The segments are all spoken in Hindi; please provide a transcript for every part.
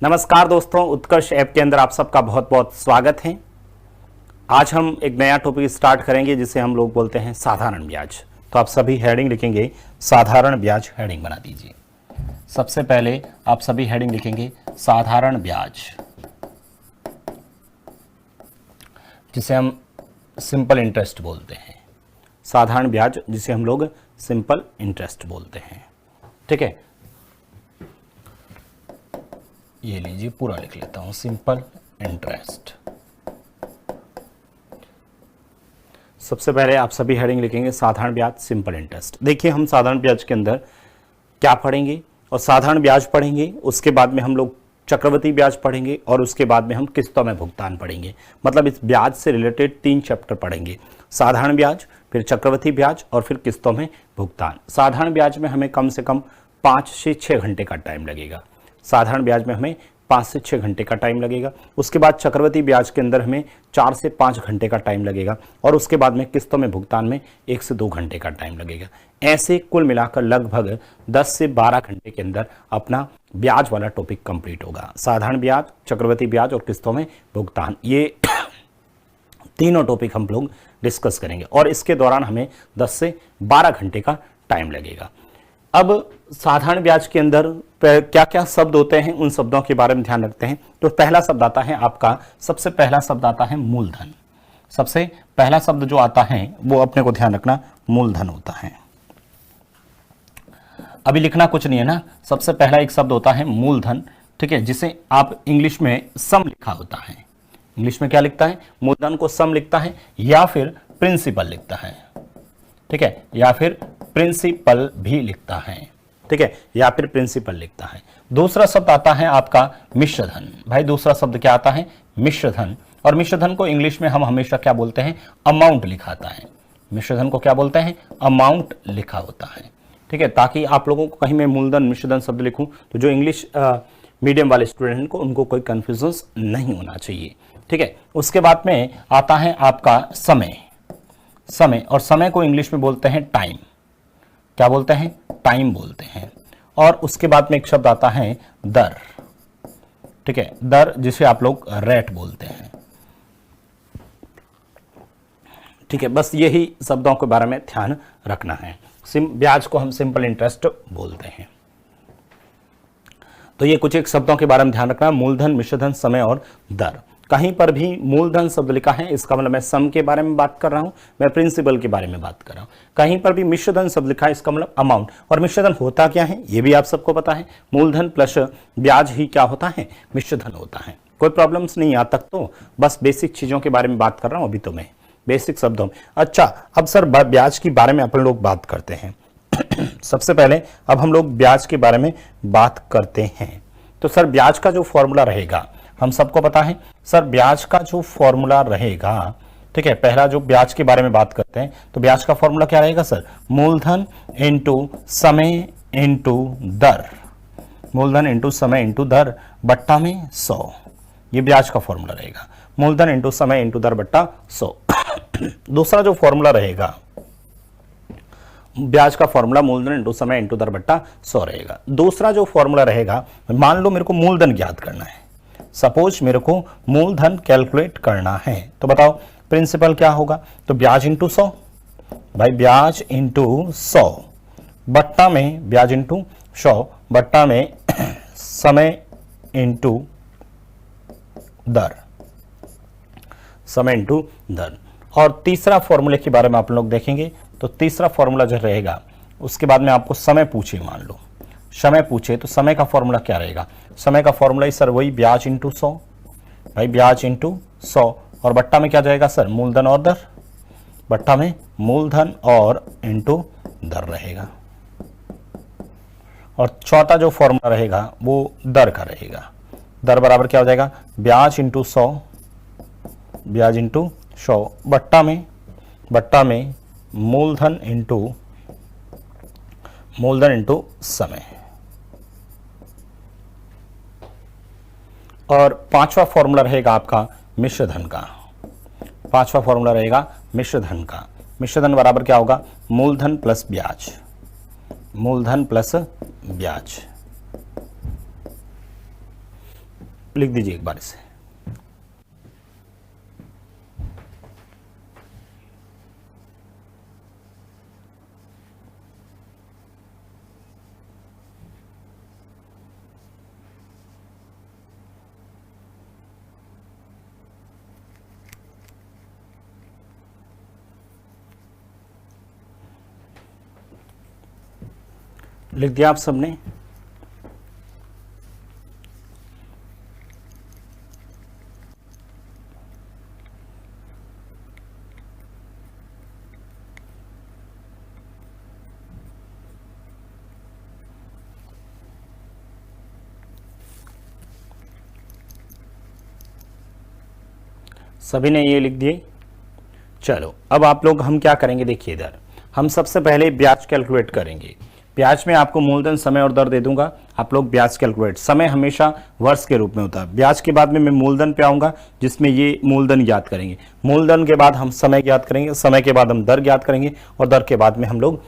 नमस्कार दोस्तों, उत्कर्ष ऐप के अंदर आप सबका बहुत बहुत स्वागत है। आज हम एक नया टॉपिक स्टार्ट करेंगे जिसे हम लोग बोलते हैं साधारण ब्याज। तो आप सभी हेडिंग लिखेंगे साधारण ब्याज, हेडिंग बना दीजिए। सबसे पहले आप सभी हेडिंग लिखेंगे साधारण ब्याज, जिसे हम सिंपल इंटरेस्ट बोलते हैं। साधारण ब्याज जिसे हम लोग सिंपल इंटरेस्ट बोलते हैं। ठीक है, ये लीजिए, पूरा लिख लेता हूं, सिंपल इंटरेस्ट। सबसे पहले आप सभी हेडिंग लिखेंगे साधारण ब्याज, सिंपल इंटरेस्ट। देखिए, हम साधारण ब्याज के अंदर क्या पढ़ेंगे और साधारण ब्याज पढ़ेंगे, उसके बाद में हम लोग चक्रवृद्धि ब्याज पढ़ेंगे और उसके बाद में हम किस्तों में भुगतान पढ़ेंगे। मतलब इस ब्याज से रिलेटेड 3 चैप्टर पढ़ेंगे, साधारण ब्याज, फिर चक्रवृद्धि ब्याज और फिर किस्तों में भुगतान। साधारण ब्याज में हमें कम से कम 5 से 6 घंटे का टाइम लगेगा। साधारण ब्याज में हमें 5 से 6 घंटे का टाइम लगेगा। उसके बाद चक्रवृद्धि ब्याज के अंदर हमें 4 से 5 घंटे का टाइम लगेगा और उसके बाद में किस्तों में भुगतान में 1 से 2 घंटे का टाइम लगेगा। ऐसे कुल मिलाकर लगभग 10 से 12 घंटे के अंदर अपना ब्याज वाला टॉपिक कंप्लीट होगा। साधारण ब्याज, चक्रवृद्धि ब्याज और किस्तों में भुगतान, ये तीनों टॉपिक हम लोग डिस्कस करेंगे और इसके दौरान हमें 10 से 12 घंटे का टाइम लगेगा। अब साधारण ब्याज के अंदर क्या क्या शब्द होते हैं, उन शब्दों के बारे में ध्यान रखते हैं। तो पहला शब्द आता है आपका, सबसे पहला शब्द आता है मूलधन। सबसे पहला शब्द जो आता है वो अपने को ध्यान रखना, मूलधन होता है। अभी लिखना कुछ नहीं है ना, सबसे पहला एक शब्द होता है मूलधन। ठीक है, जिसे आप इंग्लिश में सम लिखा होता है। इंग्लिश में क्या लिखता है? मूलधन को सम लिखता है या फिर प्रिंसिपल लिखता है। ठीक है, या फिर प्रिंसिपल भी लिखता है। ठीक है, या फिर प्रिंसिपल लिखता है। दूसरा शब्द आता है आपका मिश्रधन। भाई दूसरा शब्द क्या आता है? मिश्रधन। और मिश्रधन को इंग्लिश में हम हमेशा क्या बोलते हैं? अमाउंट लिखाता है। मिश्रधन को क्या बोलते हैं? अमाउंट लिखा होता है। ठीक है, ताकि आप लोगों को कहीं मैं मूलधन मिश्रधन शब्द लिखूं तो जो इंग्लिश मीडियम वाले स्टूडेंट को उनको कोई कंफ्यूजन नहीं होना चाहिए। ठीक है, उसके बाद में आता है आपका समय। समय, और समय को इंग्लिश में बोलते हैं टाइम। क्या बोलते हैं? टाइम बोलते हैं। और उसके बाद में एक शब्द आता है दर। ठीक है, दर, जिसे आप लोग रेट बोलते हैं। ठीक है, बस यही शब्दों के बारे में ध्यान रखना है। ब्याज को हम सिंपल इंटरेस्ट बोलते हैं। तो ये कुछ एक शब्दों के बारे में ध्यान रखना, मूलधन, मिश्रधन, समय और दर। कहीं पर भी मूलधन शब्द लिखा है, इसका मतलब मैं सम के बारे में बात कर रहा हूं, मैं प्रिंसिपल के बारे में बात कर रहा हूं। कहीं पर भी मिश्रधन शब्द लिखा है, इसका मतलब अमाउंट। और मिश्रधन होता क्या है ये भी आप सबको पता है, मूलधन प्लस ब्याज ही क्या होता है? मिश्रधन होता है। कोई प्रॉब्लम्स नहीं आज तक, तो बस बेसिक चीजों के बारे में बात कर रहा हूं अभी तो मैं, बेसिक शब्दों में। अच्छा, अब सर ब्याज के बारे में अपन लोग बात करते हैं। सबसे पहले अब हम लोग ब्याज के बारे में बात करते हैं। तो सर ब्याज का जो फॉर्मूला रहेगा, हम सबको पता है सर ब्याज का जो फॉर्मूला रहेगा। ठीक है, पहला जो ब्याज के बारे में बात करते हैं तो ब्याज का फॉर्मूला क्या रहेगा सर? मूलधन इंटू समय इंटू दर। मूलधन इंटू समय इंटू दर बट्टा में 100, ये ब्याज का फॉर्मूला रहेगा। मूलधन इंटू समय इंटू दर बट्टा 100। दूसरा जो फॉर्मूला रहेगा ब्याज का फॉर्मूला मूलधन इंटू समय इंटू दर बट्टा 100 रहेगा। दूसरा जो फॉर्मूला रहेगा, मान लो मेरे को मूलधन ज्ञात करना है, सपोज मेरे को मूलधन कैलकुलेट करना है, तो बताओ प्रिंसिपल क्या होगा? तो ब्याज इंटू 100। भाई ब्याज इंटू 100 बट्टा में ब्याज इंटू 100 बट्टा में समय इंटू दर। समय इंटू दर। और तीसरा फॉर्मूले के बारे में आप लोग देखेंगे तो तीसरा फॉर्मूला जो रहेगा, उसके बाद में आपको समय पूछे, मान लो समय पूछे तो समय का फॉर्मूला क्या रहेगा? समय का फॉर्मूला ही सर वही ब्याज इंटू 100। भाई ब्याज इंटू 100 और बट्टा में क्या जाएगा सर? मूलधन और दर। बट्टा में मूलधन और इंटू दर रहेगा। और चौथा जो फॉर्मूला रहेगा वो दर का रहेगा। दर बराबर क्या हो जाएगा? ब्याज इंटू 100, ब्याज इंटू 100 बट्टा में मूलधन इंटू समय। और पांचवा फॉर्मूला रहेगा आपका मिश्रधन का। पांचवा फॉर्मूला रहेगा मिश्रधन का। मिश्रधन बराबर क्या होगा? मूलधन प्लस ब्याज। मूलधन प्लस ब्याज। लिख दीजिए एक बार इसे। लिख दिया आप सबने? सभी ने ये लिख दिए? चलो अब आप लोग हम क्या करेंगे, देखिए इधर हम सबसे पहले ब्याज कैलकुलेट करेंगे। ब्याज में आपको मूलधन, समय और दर दे दूंगा, आप लोग ब्याज कैलकुलेट। समय हमेशा वर्ष के रूप में होता है। ब्याज के बाद में मैं मूलधन पे आऊंगा, जिसमें ये मूलधन ज्ञात करेंगे। मूलधन के बाद हम समय ज्ञात करेंगे, समय के बाद हम दर ज्ञात करेंगे, और दर के बाद में हम लोग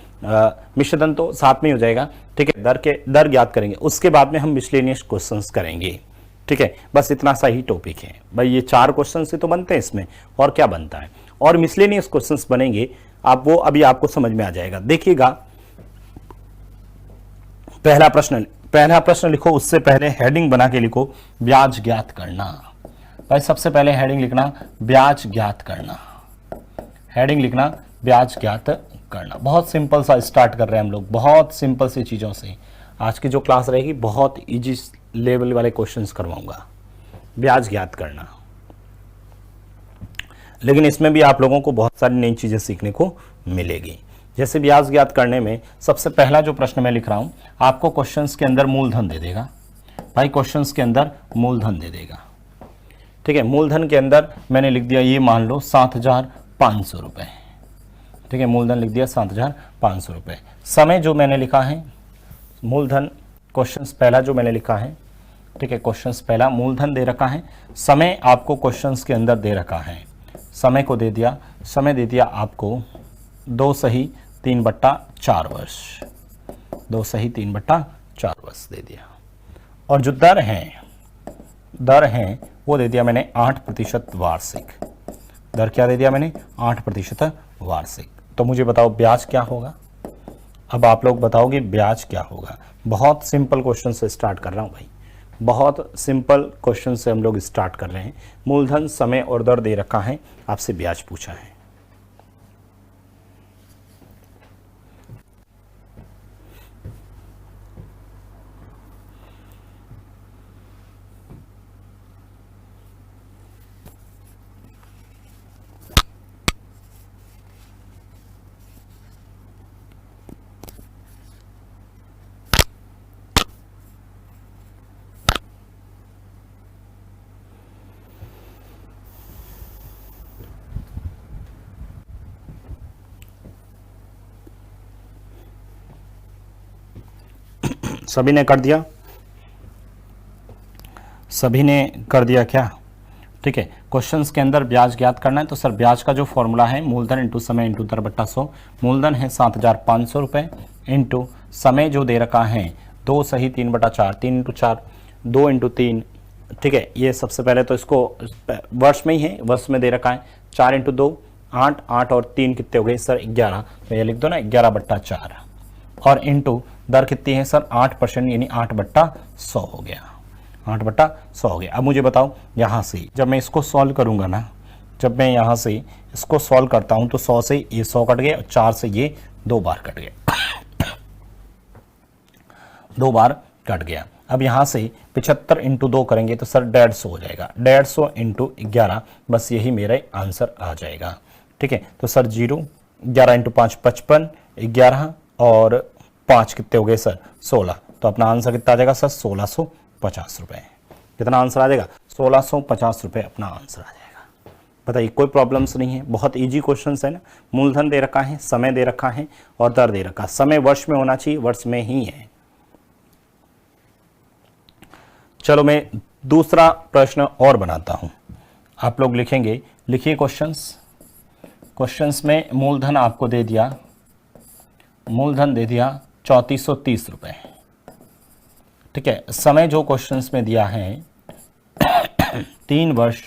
मिश्रधन तो साथ में हो जाएगा, ठीक है, दर ज्ञात करेंगे। उसके बाद में हम मिसलेनियस क्वेश्चंस करेंगे, ठीक है। बस इतना सा ही टॉपिक है भाई। ये 4 क्वेश्चन से तो बनते हैं इसमें, और क्या बनता है, और मिसलेनियस क्वेश्चंस बनेंगे, आप वो अभी आपको समझ में आ जाएगा। देखिएगा पहला प्रश्न लिखो, उससे पहले हेडिंग बना के लिखो ब्याज ज्ञात करना। भाई सबसे पहले हेडिंग लिखना ब्याज ज्ञात करना, हेडिंग लिखना ब्याज ज्ञात करना। बहुत सिंपल सा स्टार्ट कर रहे हैं हम लोग, बहुत सिंपल सी चीजों से। आज की जो क्लास रहेगी बहुत इजी लेवल वाले क्वेश्चंस करवाऊंगा। ब्याज ज्ञात करना, लेकिन इसमें भी आप लोगों को बहुत सारी नई चीजें सीखने को मिलेगी। जैसे ब्याज ज्ञात करने में सबसे पहला जो प्रश्न मैं लिख रहा हूं, आपको क्वेश्चंस के अंदर मूलधन दे देगा। भाई क्वेश्चंस के अंदर मूलधन दे देगा, ठीक है। मूलधन के अंदर मैंने लिख दिया, ये मान लो 7,500 रुपए, ठीक है। मूलधन लिख दिया 7,500 रुपए। समय जो मैंने लिखा है, मूलधन क्वेश्चंस पहला जो मैंने लिखा है, ठीक है, क्वेश्चंस पहला मूलधन दे रखा है। समय आपको क्वेश्चंस के अंदर दे रखा है, समय को दे दिया, समय दे दिया आपको 2 सही 3/4 वर्ष, 2 सही 3/4 वर्ष दे दिया। और जो दर है वो दे दिया मैंने 8% वार्षिक। दर क्या दे दिया मैंने? 8% वार्षिक। तो मुझे बताओ ब्याज क्या होगा? अब आप लोग बताओगे ब्याज क्या होगा। बहुत सिंपल क्वेश्चन से स्टार्ट कर रहा हूं भाई, बहुत सिंपल क्वेश्चन से हम लोग स्टार्ट कर रहे हैं। मूलधन, समय और दर दे रखा है, आपसे ब्याज पूछा है। सभी ने कर दिया? सभी ने कर दिया क्या? ठीक है। क्वेश्चंस के अंदर ब्याज ज्ञात करना है, तो सर ब्याज का जो फॉर्मूला है मूलधन इंटू समय इंटू दर बट्टा 100। मूलधन है 7,500 रुपये इंटू समय जो दे रखा है 2 सही 3/4, 3 इंटू 4, 2 इंटू 3, ठीक है। ये सबसे पहले तो इसको वर्ष में ही है, वर्ष में दे रखा है। 4 इंटू 2 8, 8 और 3 कितने हो गए सर? 11। तो ये लिख दो ना 11/4, और इंटू दर कितनी है सर? 8%, यानी 8/100 हो गया, 8/100 हो गया। अब मुझे बताओ यहाँ से जब मैं इसको सॉल्व करूंगा ना, जब मैं यहाँ से इसको सॉल्व करता हूं तो 100 से ये 100 कट गया और 4 से ये 2 बार कट गया, 2 बार कट गया। अब यहाँ से 75 इंटू 2 करेंगे तो सर 150 हो जाएगा, 150 इंटू 11, बस यही मेरा आंसर आ जाएगा, ठीक है। तो सर 0, 11 इंटू 5 55, 11 और 5 कितने हो गए सर? 16। तो अपना आंसर कितना आ जाएगा सर? 1650 रुपये। कितना आंसर आ जाएगा? 1650 रुपये अपना आंसर आ जाएगा। बताइए, कोई प्रॉब्लम्स नहीं है, बहुत इजी क्वेश्चन है ना। मूलधन दे रखा है, समय दे रखा है और दर दे रखा है। समय वर्ष में होना चाहिए, वर्ष में ही है। चलो मैं दूसरा प्रश्न और बनाता हूं, आप लोग लिखेंगे। लिखिए क्वेश्चंस में मूलधन आपको दे दिया, मूलधन दे दिया 3430 रुपये, ठीक है। समय जो क्वेश्चंस में दिया है 3 वर्ष,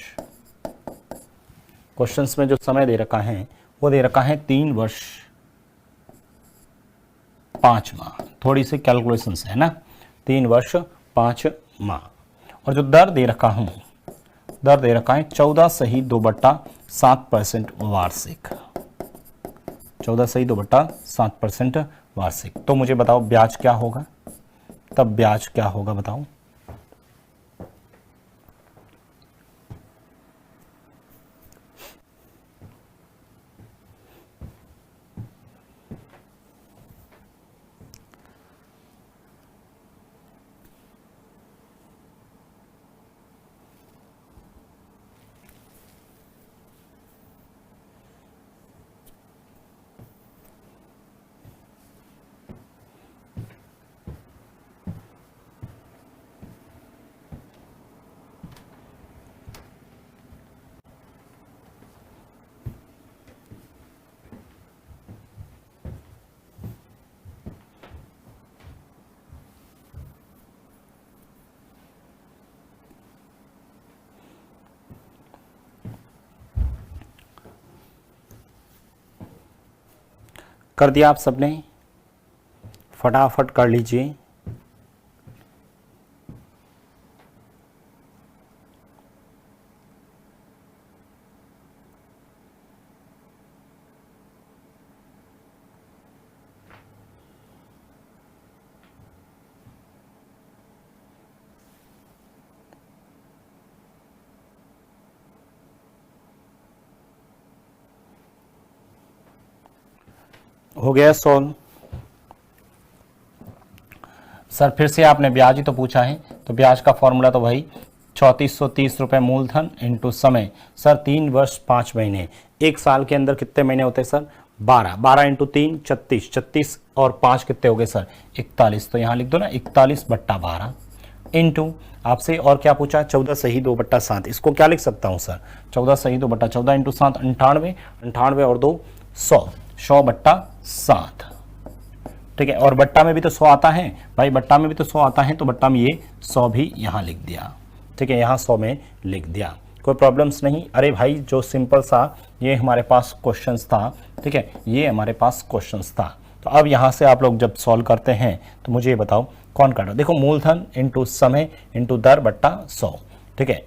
क्वेश्चंस में जो समय दे रखा है वो दे रखा है 3 वर्ष 5 माह। थोड़ी सी कैलकुलेशंस है ना, 3 वर्ष 5 माह। और जो दर दे रखा हूं, दर दे रखा है 14/2/7% वार्षिक, 14/2/7% वार्षिक। तो मुझे बताओ ब्याज क्या होगा, तब ब्याज क्या होगा बताओ। कर दिया आप सबने, फटाफट कर लीजिए। हो गया सॉल्व। सर फिर से आपने ब्याज ही तो पूछा है, तो ब्याज का फॉर्मूला तो भाई 3430 रुपये मूलधन इंटू समय। सर 3 वर्ष 5 महीने, एक साल के अंदर कितने महीने होते हैं सर 12, 12 इंटू 3 36, 36 और 5 कितने हो गए सर 41। तो यहाँ लिख दो ना 41/12 इंटू आपसे और क्या पूछा 14/2/7। इसको क्या लिख सकता हूँ सर 14/2/14 इंटू 7 98, 98 और 2 100, 100/7। ठीक है, और बट्टा में भी तो 100 आता है भाई, बट्टा में भी तो 100 आता है, तो बट्टा में ये 100 भी यहाँ लिख दिया। ठीक है, यहाँ 100 में लिख दिया, कोई प्रॉब्लम्स नहीं। अरे भाई जो सिंपल सा ये हमारे पास क्वेश्चंस था, ठीक है, ये हमारे पास क्वेश्चंस था। तो अब यहाँ से आप लोग जब सॉल्व करते हैं तो मुझे ये बताओ कौन काटा। देखो मूलधन इंटू समय इंटू दर बट्टा 100। ठीक है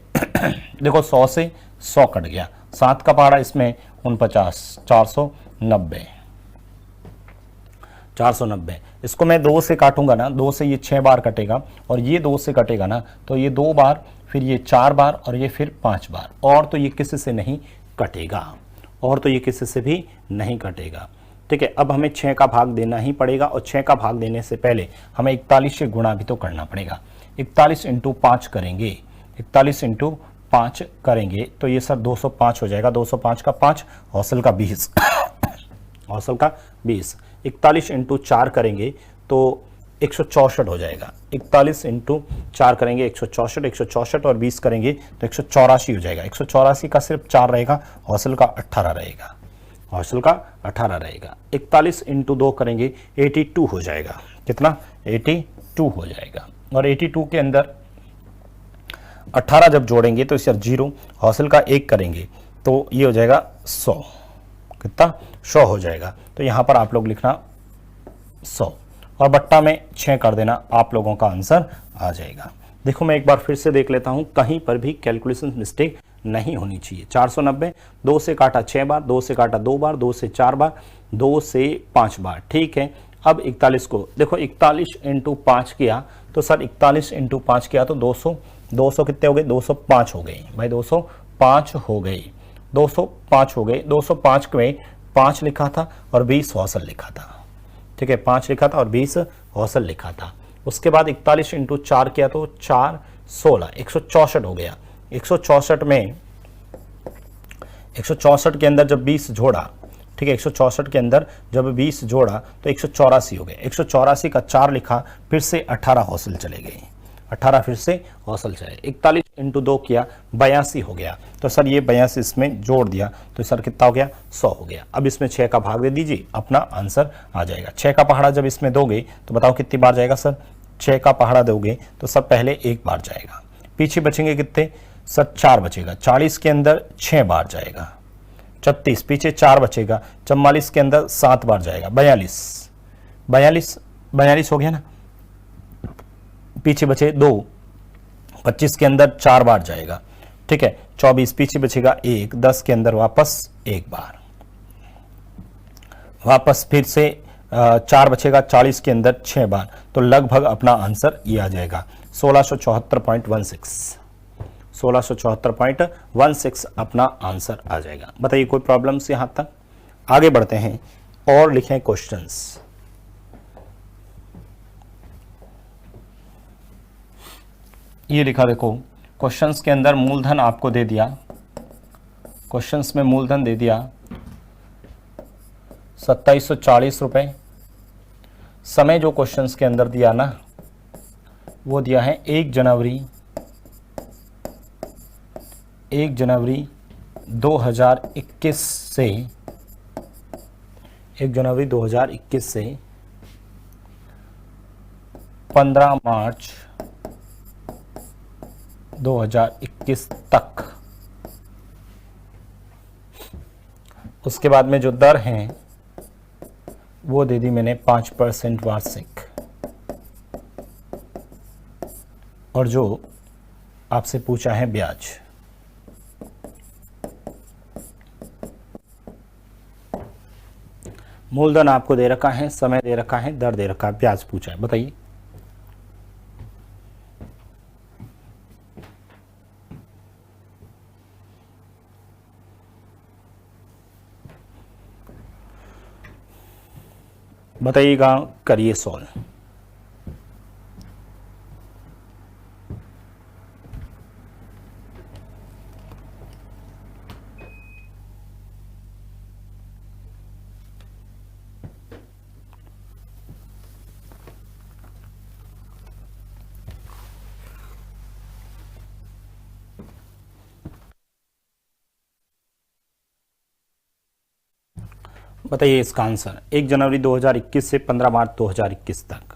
देखो 100 से 100 कट गया, 7 का पहाड़ा इसमें 49, 490, 490। इसको मैं 2 से काटूंगा ना, 2 से ये 6 बार कटेगा और ये 2 से कटेगा ना, तो ये 2 बार, फिर ये 4 बार और ये फिर 5 बार, और तो ये किसी से नहीं कटेगा, और तो ये किसी से भी नहीं कटेगा। ठीक है, अब हमें 6 का भाग देना ही पड़ेगा, और 6 का भाग देने से पहले हमें 41 से गुणा भी तो करना पड़ेगा। 41 इंटू 5 करेंगे, 41 इंटू 5 करेंगे तो ये सर 205 हो जाएगा, 205 का 5 हौसल का 20 हौसल का 20। 41 इंटू 4 करेंगे तो 164 हो जाएगा, 41 इंटू 4 करेंगे 164, 164 और 20 करेंगे तो 184 हो जाएगा। 184 का सिर्फ 4 रहेगा, हौसल का 18 रहेगा, हौसल का 18 रहेगा। 41 इंटू 2 करेंगे 82 हो जाएगा, कितना 82 हो जाएगा। और 82 के अंदर 18 जब जोड़ेंगे तो इसे 0, हौसल का 1 करेंगे तो ये हो जाएगा 100, कितना 100 हो जाएगा। तो यहाँ पर आप लोग लिखना 100 और बट्टा में 6 कर देना, आप लोगों का आंसर आ जाएगा। देखो मैं एक बार फिर से देख लेता हूँ, कहीं पर भी कैलकुलेशन मिस्टेक नहीं होनी चाहिए। 490, 2 से काटा 6 बार, 2 से काटा 2 बार, 2 से 4 बार, 2 से 5 बार। ठीक है, अब 41 को देखो 41 इंटू 5 किया तो सर 41 इंटू 5 किया तो 200, 200 कितने हो गए 205 हो गए भाई, 205 हो गए, 205 हो गए। 205 में 5 लिखा था और 20 हौसल लिखा था। ठीक है, 5 लिखा था और 20 हौसल लिखा था। उसके बाद 41 इंटू 4 किया तो 4 16, 164 हो गया। 164 में 164 के अंदर जब 20 जोड़ा, ठीक है, 164 के अंदर जब 20 जोड़ा तो 184 हो गए। 184 का 4 लिखा, फिर से 18 हौसल चले गए, 18 फिर से हौसल चले। 41 इंटू 2 किया 82 हो गया, तो सर ये 82 इसमें जोड़ दिया तो सर कितना हो गया 100 हो गया। अब इसमें 6 का भाग दे दीजिए, अपना आंसर आ जाएगा। 6 का पहाड़ा जब इसमें दोगे तो बताओ कितनी बार जाएगा सर, 6 का पहाड़ा दोगे तो सब पहले 1 बार जाएगा, पीछे बचेंगे कितने सर, 4 बचेगा। 40 के अंदर 6 बार जाएगा। 36 पीछे 4 बचेगा। 44 के अंदर 7 बार जाएगा। 42 हो गया ना, पीछे बचे 2। 25 के अंदर 4 बार जाएगा, ठीक है। 24 पीछे बचेगा 1। 10 के अंदर वापस 1 बार, वापस फिर से 4 बचेगा। 40 के अंदर 6 बार, तो लगभग अपना आंसर ये आ जाएगा 1674.16। 1674.16 अपना आंसर आ जाएगा। बताइए कोई प्रॉब्लम्स यहां तक? आगे बढ़ते हैं और लिखें क्वेश्चंस। ये लिखा देखो, क्वेश्चंस के अंदर मूलधन आपको दे दिया, क्वेश्चंस में मूलधन दे दिया 2740 रुपए। समय जो क्वेश्चंस के अंदर दिया ना, वो दिया है 1 जनवरी 2021 से 1 जनवरी 2021 से 15 मार्च 2021 तक। उसके बाद में जो दर हैं वो दे दी मैंने 5% वार्षिक। और जो आपसे पूछा है ब्याज, मूलधन आपको दे रखा है, समय दे रखा है, दर दे रखा है, ब्याज पूछा है। बताइए बताइएगा, करिए सॉल्व। बताइए इसका आंसर 1 जनवरी 2021 से 15 मार्च 2021 तक।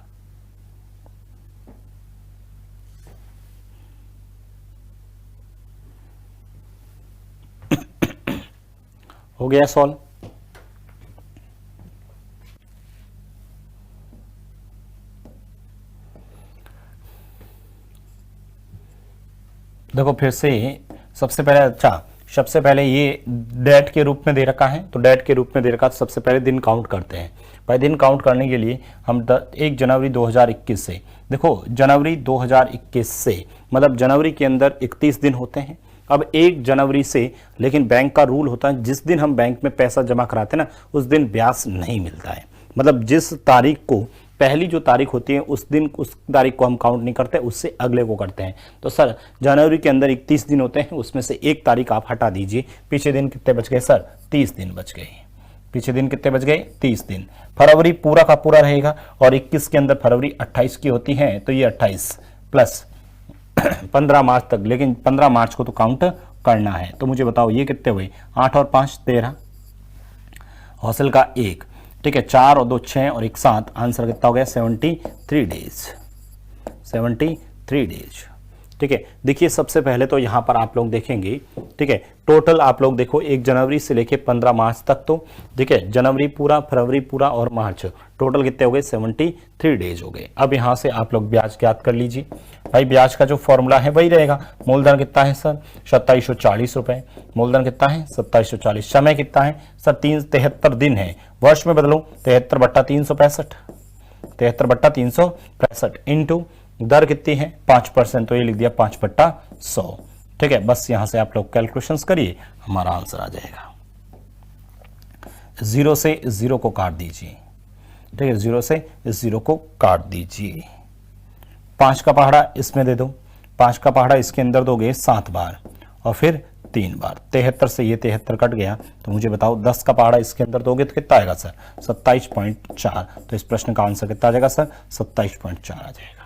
हो गया सॉल्व। देखो फिर से सबसे पहले, अच्छा सबसे पहले ये डेट के रूप में दे रखा है, तो डेट के रूप में दे रखा, तो सबसे पहले दिन काउंट करते हैं। भाई दिन काउंट करने के लिए हम 1 जनवरी 2021 से, देखो जनवरी 2021 से मतलब जनवरी के अंदर 31 दिन होते हैं। अब 1 जनवरी से, लेकिन बैंक का रूल होता है जिस दिन हम बैंक में पैसा जमा कराते हैं ना, उस दिन ब्याज नहीं मिलता है। मतलब जिस तारीख को, पहली जो तारीख होती है उस दिन, उस तारीख को हम काउंट नहीं करते, उससे अगले को करते हैं। तो सर जनवरी के अंदर 31 दिन होते हैं, उसमें से एक तारीख आप हटा दीजिए। पीछे दिन कितने बच गए सर? 30 दिन बच गए। पीछे दिन कितने बच गए? 30 दिन। फरवरी पूरा का पूरा रहेगा, और 21 के अंदर फरवरी 28 की होती है, तो ये 28 प्लस 15 मार्च तक, लेकिन 15 मार्च को तो काउंट करना है। तो मुझे बताओ ये कितने हुए? 8 और 5 13, हौसल का 1, ठीक है। 4 और 2 6 और 1 7, आंसर कितना हो गया? 73 डेज। 73 डेज, ठीक है। देखिए सबसे पहले तो यहां पर आप लोग देखेंगे, ठीक है, टोटल आप लोग देखो 1 जनवरी से लेके 15 मार्च तक, तो ठीक है, जनवरी पूरा, फरवरी पूरा और मार्च, टोटल कितने हो गए? 73 डेज हो गए। अब यहां से आप लोग ब्याज ज्ञात कर लीजिए। भाई ब्याज का जो फॉर्मूला है वही रहेगा। मूलधन कितना है सर? 2740 रुपए। मूलधन कितना है? 2740। समय कितना है सर? 73 दिन है। वर्ष में बदलो, 73/365, 73/365 इंटू दर कितनी है? 5%, तो ये लिख दिया 5/100, ठीक है। बस यहां से आप लोग कैलकुलेशंस करिए, हमारा आंसर आ जाएगा। 0 से 0 को काट दीजिए, ठीक है, 0 से 0 को काट दीजिए। 5 का पहाड़ा इसमें दे दो, 5 का पहाड़ा इसके अंदर दोगे 7 बार और फिर 3 बार। 73 से ये 73 कट गया, तो मुझे बताओ 10 का पहाड़ा इसके अंदर दोगे तो कितना आएगा सर? 27.4। तो इस प्रश्न का आंसर कितना आ जाएगा सर? 27.4 आ जाएगा।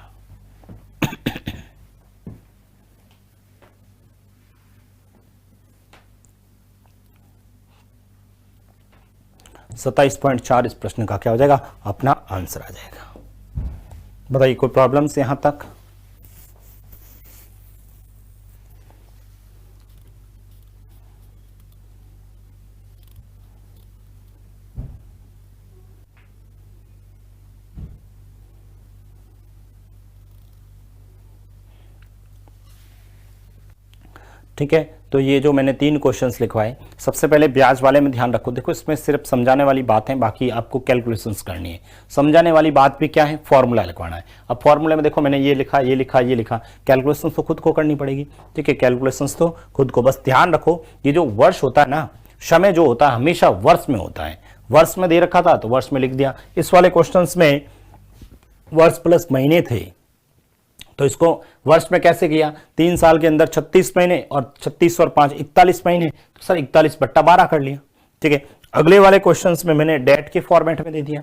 27.4 इस प्रश्न का क्या हो जाएगा? अपना आंसर आ जाएगा। बताइए कोई प्रॉब्लम्स यहां तक? ठीक है, तो ये जो मैंने 3 क्वेश्चंस लिखवाए, सबसे पहले ब्याज वाले में ध्यान रखो। देखो इसमें सिर्फ समझाने वाली बात है, बाकी आपको कैलकुलेशंस करनी है। समझाने वाली बात भी क्या है, फॉर्मूला लिखवाना है। अब फॉर्मूले में देखो मैंने ये लिखा, ये लिखा, ये लिखा, कैलकुलेशंस तो खुद को करनी पड़ेगी। ठीक है, कैलकुलेशंस तो खुद को, बस ध्यान रखो ये जो वर्ष होता है ना, समय जो होता है हमेशा वर्ष में होता है। वर्ष में दे रखा था तो वर्ष में लिख दिया। इस वाले क्वेश्चन में वर्ष प्लस महीने थे, तो इसको वर्ष में कैसे किया, 3 साल के अंदर 36 महीने और 36 और 5 41 महीने, तो सर 41/12 कर लिया। ठीक है, अगले वाले क्वेश्चंस में मैंने डेट के फॉर्मेट में दे दिया।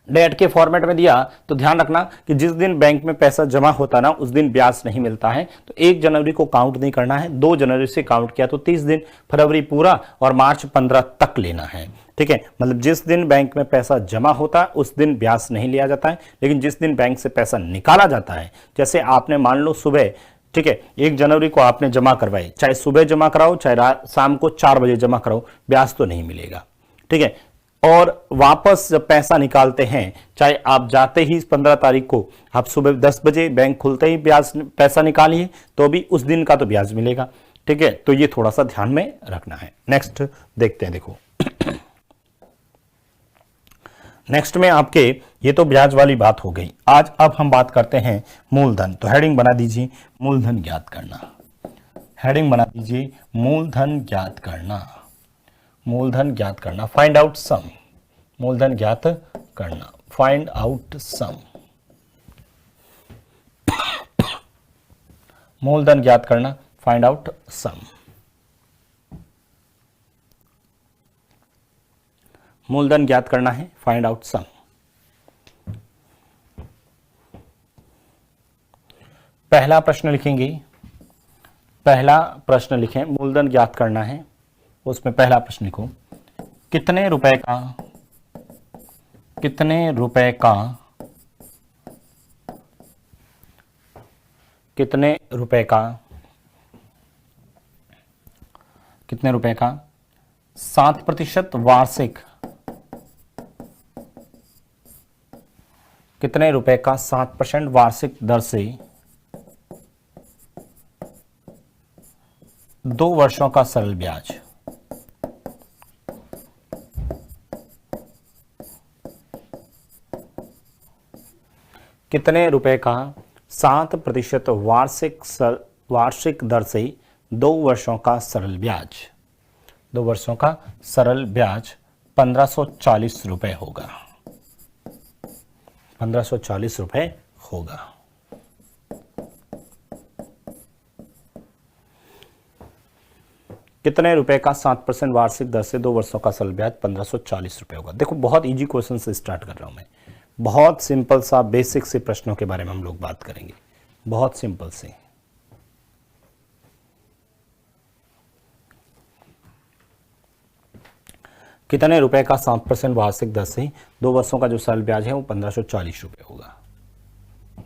डेट के फॉर्मेट में दिया तो ध्यान रखना कि जिस दिन बैंक में पैसा जमा होता ना उस दिन ब्याज नहीं मिलता है, तो 1 जनवरी को काउंट नहीं करना है, 2 जनवरी से काउंट किया तो 30 दिन, फरवरी पूरा और मार्च 15 तक लेना है। ठीक है, मतलब जिस दिन बैंक में पैसा जमा होता है उस दिन ब्याज नहीं लिया जाता है, लेकिन जिस दिन बैंक से पैसा निकाला जाता है, जैसे आपने मान लो सुबह, ठीक है, 1 जनवरी को आपने जमा करवाए, चाहे सुबह जमा कराओ चाहे शाम को 4 बजे जमा कराओ, ब्याज तो नहीं मिलेगा। ठीक है, और वापस जब पैसा निकालते हैं, चाहे आप जाते ही 15 तारीख को आप सुबह 10 बजे बैंक खुलते ही पैसा निकालिए तो भी उस दिन का तो ब्याज मिलेगा। ठीक है, तो ये थोड़ा सा ध्यान में रखना है। नेक्स्ट देखते हैं, देखो नेक्स्ट में आपके ये तो ब्याज वाली बात हो गई। आज अब हम बात करते हैं मूलधन। तो हेडिंग बना दीजिए मूलधन ज्ञात करना। हेडिंग बना दीजिए मूलधन ज्ञात करना। मूलधन ज्ञात करना, फाइंड आउट सम। मूलधन ज्ञात करना, फाइंड आउट सम। मूलधन ज्ञात करना, फाइंड आउट सम। मूलधन ज्ञात करना है, फाइंड आउट सम। पहला प्रश्न लिखेंगे, पहला प्रश्न लिखें, मूलधन ज्ञात करना है, उसमें पहला प्रश्न लिखो, कितने रुपए का, कितने रुपए का, कितने रुपए का, कितने रुपए का 7% वार्षिक, कितने रुपए का 7% वार्षिक दर से 2 वर्षों का सरल ब्याज। कितने रुपए का 7% वार्षिक दर से 2 वर्षों का सरल ब्याज। 2 वर्षों का सरल ब्याज 1540 रुपए होगा। 1540 रुपए होगा। कितने रुपए का 7% वार्षिक दर से 2 वर्षों का सरल ब्याज 1540 रुपए होगा। देखो बहुत इजी क्वेश्चन से स्टार्ट कर रहा हूं मैं, बहुत सिंपल सा बेसिक से प्रश्नों के बारे में हम लोग बात करेंगे, बहुत सिंपल से। कितने रुपए का 7% वार्षिक दर से 2 वर्षों का जो सरल ब्याज है वो 1540 रुपए होगा।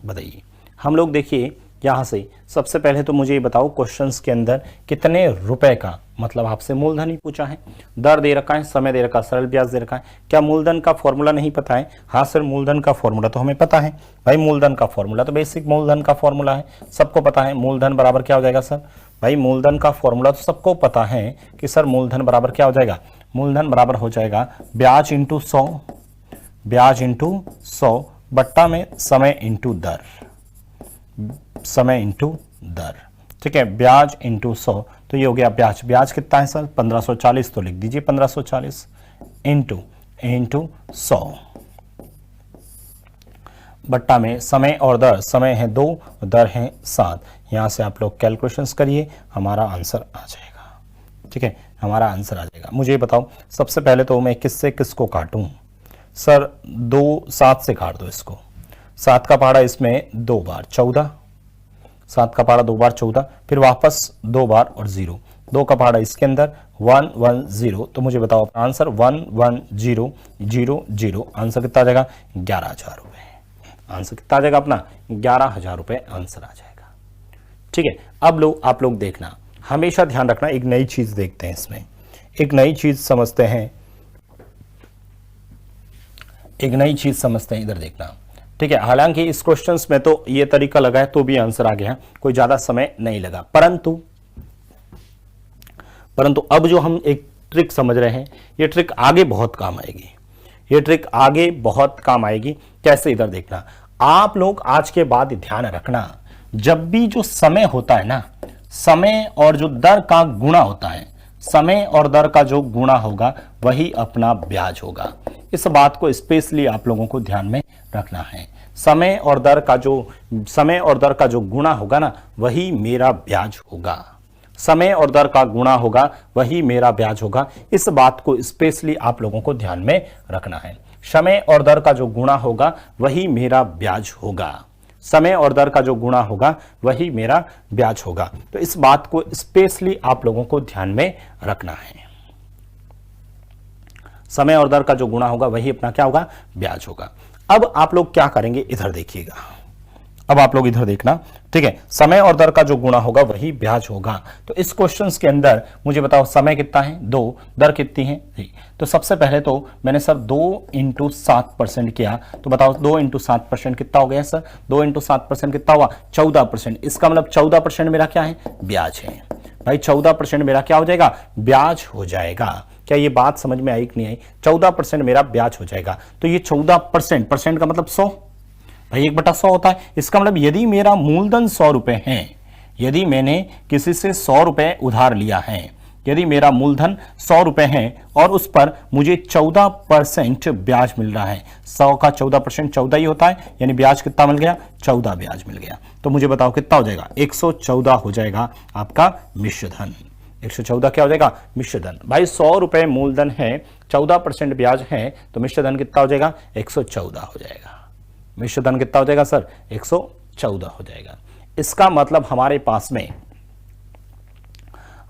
बताइए हम लोग, देखिए यहां से सबसे पहले तो मुझे ये बताओ क्वेश्चंस के अंदर कितने रुपए का, मतलब आपसे मूलधन ही पूछा है, दर दे रखा है, समय दे रखा है, सरल ब्याज दे रखा है। क्या मूलधन का फॉर्मूला नहीं पता है? हाँ सर, मूलधन का फॉर्मूला तो हमें पता है भाई। मूलधन का फॉर्मूला तो बेसिक मूलधन का फॉर्मूला है, सबको पता है। मूलधन बराबर क्या हो जाएगा सर? भाई मूलधन का फॉर्मूला तो सबको पता है कि सर मूलधन बराबर क्या हो जाएगा? मूलधन बराबर हो जाएगा ब्याज इंटू 100, ब्याज इंटू 100 बट्टा में समय इंटू दर, समय इंटू दर। ठीक है, ब्याज इंटू 100, तो ये हो गया ब्याज। ब्याज कितना है सर? 1540, तो लिख दीजिए 1540 इंटू 100 बट्टा में समय और दर, समय है 2, दर है 7। यहां से आप लोग कैलकुलेशंस करिए, हमारा आंसर आ जाएगा। ठीक है, हमारा आंसर आ जाएगा। मुझे बताओ सबसे पहले तो मैं किससे किसको काटूं? सर 2 7 से काट दो इसको। 7 का पहाड़ा इसमें 2 बार 14, 7 का पहाड़ा 2 बार 14, फिर वापस 2 बार और 0, 2 का पहाड़ा इसके अंदर 110। तो मुझे बताओ अपना आंसर 11000। आंसर कितना आ जाएगा? 11,000 रुपए। आंसर कितना आ जाएगा अपना? 11,000 रुपए आंसर आ जाएगा। ठीक है, अब आप लोग देखना, हमेशा ध्यान रखना, एक नई चीज देखते हैं इसमें, एक नई चीज समझते हैं, एक नई चीज समझते हैं। इधर देखना, ठीक है, हालांकि इस क्वेश्चंस में तो ये तरीका लगा है तो भी आंसर आ गया, कोई ज्यादा समय नहीं लगा। परंतु अब जो हम एक ट्रिक समझ रहे हैं, ये ट्रिक आगे बहुत काम आएगी, ये ट्रिक आगे बहुत काम आएगी। कैसे, इधर देखना आप लोग, आज के बाद ध्यान रखना, जब भी जो समय होता है ना, समय और जो दर का गुणा होता है, समय और दर का जो गुणा होगा वही अपना ब्याज होगा। इस बात को स्पेशली आप लोगों को ध्यान में रखना है। समय और दर का जो गुणा होगा ना, वही मेरा ब्याज होगा। समय और दर का गुणा होगा वही मेरा ब्याज होगा। इस बात को स्पेशली आप लोगों को ध्यान में रखना है। समय और दर का जो गुणा होगा वही मेरा ब्याज होगा। समय और दर का जो गुणा होगा वही मेरा ब्याज होगा। तो इस बात को स्पेशली आप लोगों को ध्यान में रखना है। समय और दर का जो गुणा होगा वही अपना क्या होगा, ब्याज होगा। अब आप लोग क्या करेंगे, इधर देखिएगा, अब आप लोग इधर देखना, ठीक है। समय और दर का जो गुणा होगा वही ब्याज होगा। तो इस क्वेश्चन के अंदर मुझे बताओ समय कितना है, 2, दर कितनी है 3। तो सबसे पहले तो मैंने सर 2 × 7% किया, तो बताओ 2 × 7% कितना हो गया सर, 2 × 7% कितना हुआ 14%। इसका मतलब 14% मेरा क्या है, ब्याज है। भाई 14% मेरा क्या हो जाएगा, ब्याज हो जाएगा। क्या ये बात समझ में आई कि नहीं आई? 14% मेरा ब्याज हो जाएगा। तो ये 14% का मतलब 100, भाई 1/100 होता है। इसका मतलब यदि मेरा मूलधन 100 रुपए है, यदि मैंने किसी से 100 रुपए उधार लिया है, यदि मेरा मूलधन 100 रुपए है और उस पर मुझे 14% ब्याज मिल रहा है, 100 का 14% 14 ही होता है, यानी ब्याज कितना मिल गया, 14 ब्याज मिल गया। तो मुझे बताओ कितना हो जाएगा, 114 हो जाएगा आपका मिश्र धन। 114 क्या हो जाएगा, मिश्र धन। भाई 100 रुपए मूलधन है, 14% ब्याज है, तो मिश्र धन कितना हो जाएगा, 114 हो जाएगा। मिश्र धन कितना हो जाएगा सर, 114 हो जाएगा। इसका मतलब हमारे पास में,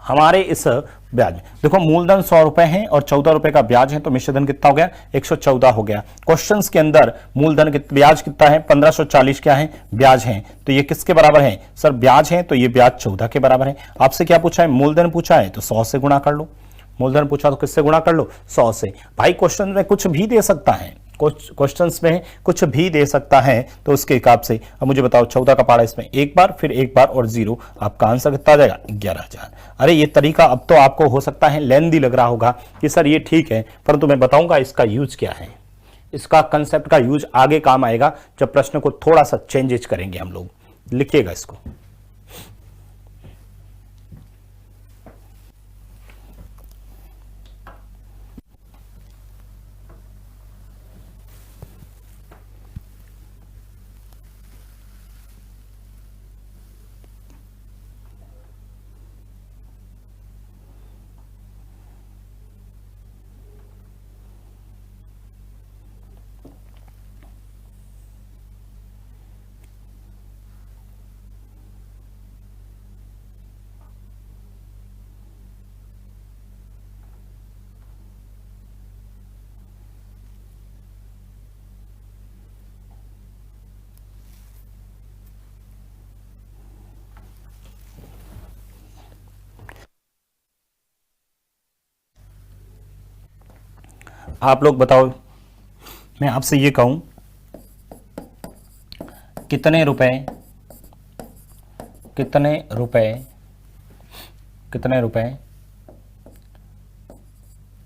हमारे इस ब्याज में देखो, मूलधन 100 रुपए है और 14 रुपए का ब्याज है, तो मिश्र धन कितना हो गया, 114 हो गया। क्वेश्चंस के अंदर मूलधन ब्याज कितना है, 1540 क्या है, ब्याज है। तो ये किसके बराबर है सर, ब्याज है, तो ये ब्याज 14 के बराबर है। आपसे क्या पूछा है, मूलधन पूछा है, तो 100 से गुणा कर लो। मूलधन पूछा तो किससे गुणा कर लो, 100 से। भाई क्वेश्चन में कुछ भी दे सकता है, क्वेश्चंस में कुछ भी दे सकता है, तो उसके हिसाब से अब मुझे बताओ 14 का पारा इसमें एक बार, फिर एक बार और 0, आपका आंसर कितना आ जाएगा, 11,000। अरे ये तरीका अब तो आपको हो सकता है लेंदी लग रहा होगा कि सर ये ठीक है, परंतु मैं बताऊंगा इसका यूज क्या है। इसका कंसेप्ट का यूज आगे काम आएगा जब प्रश्न को थोड़ा सा चेंजेज करेंगे हम लोग। लिखिएगा इसको। आप लोग बताओ, मैं आपसे ये कहूं, कितने रुपए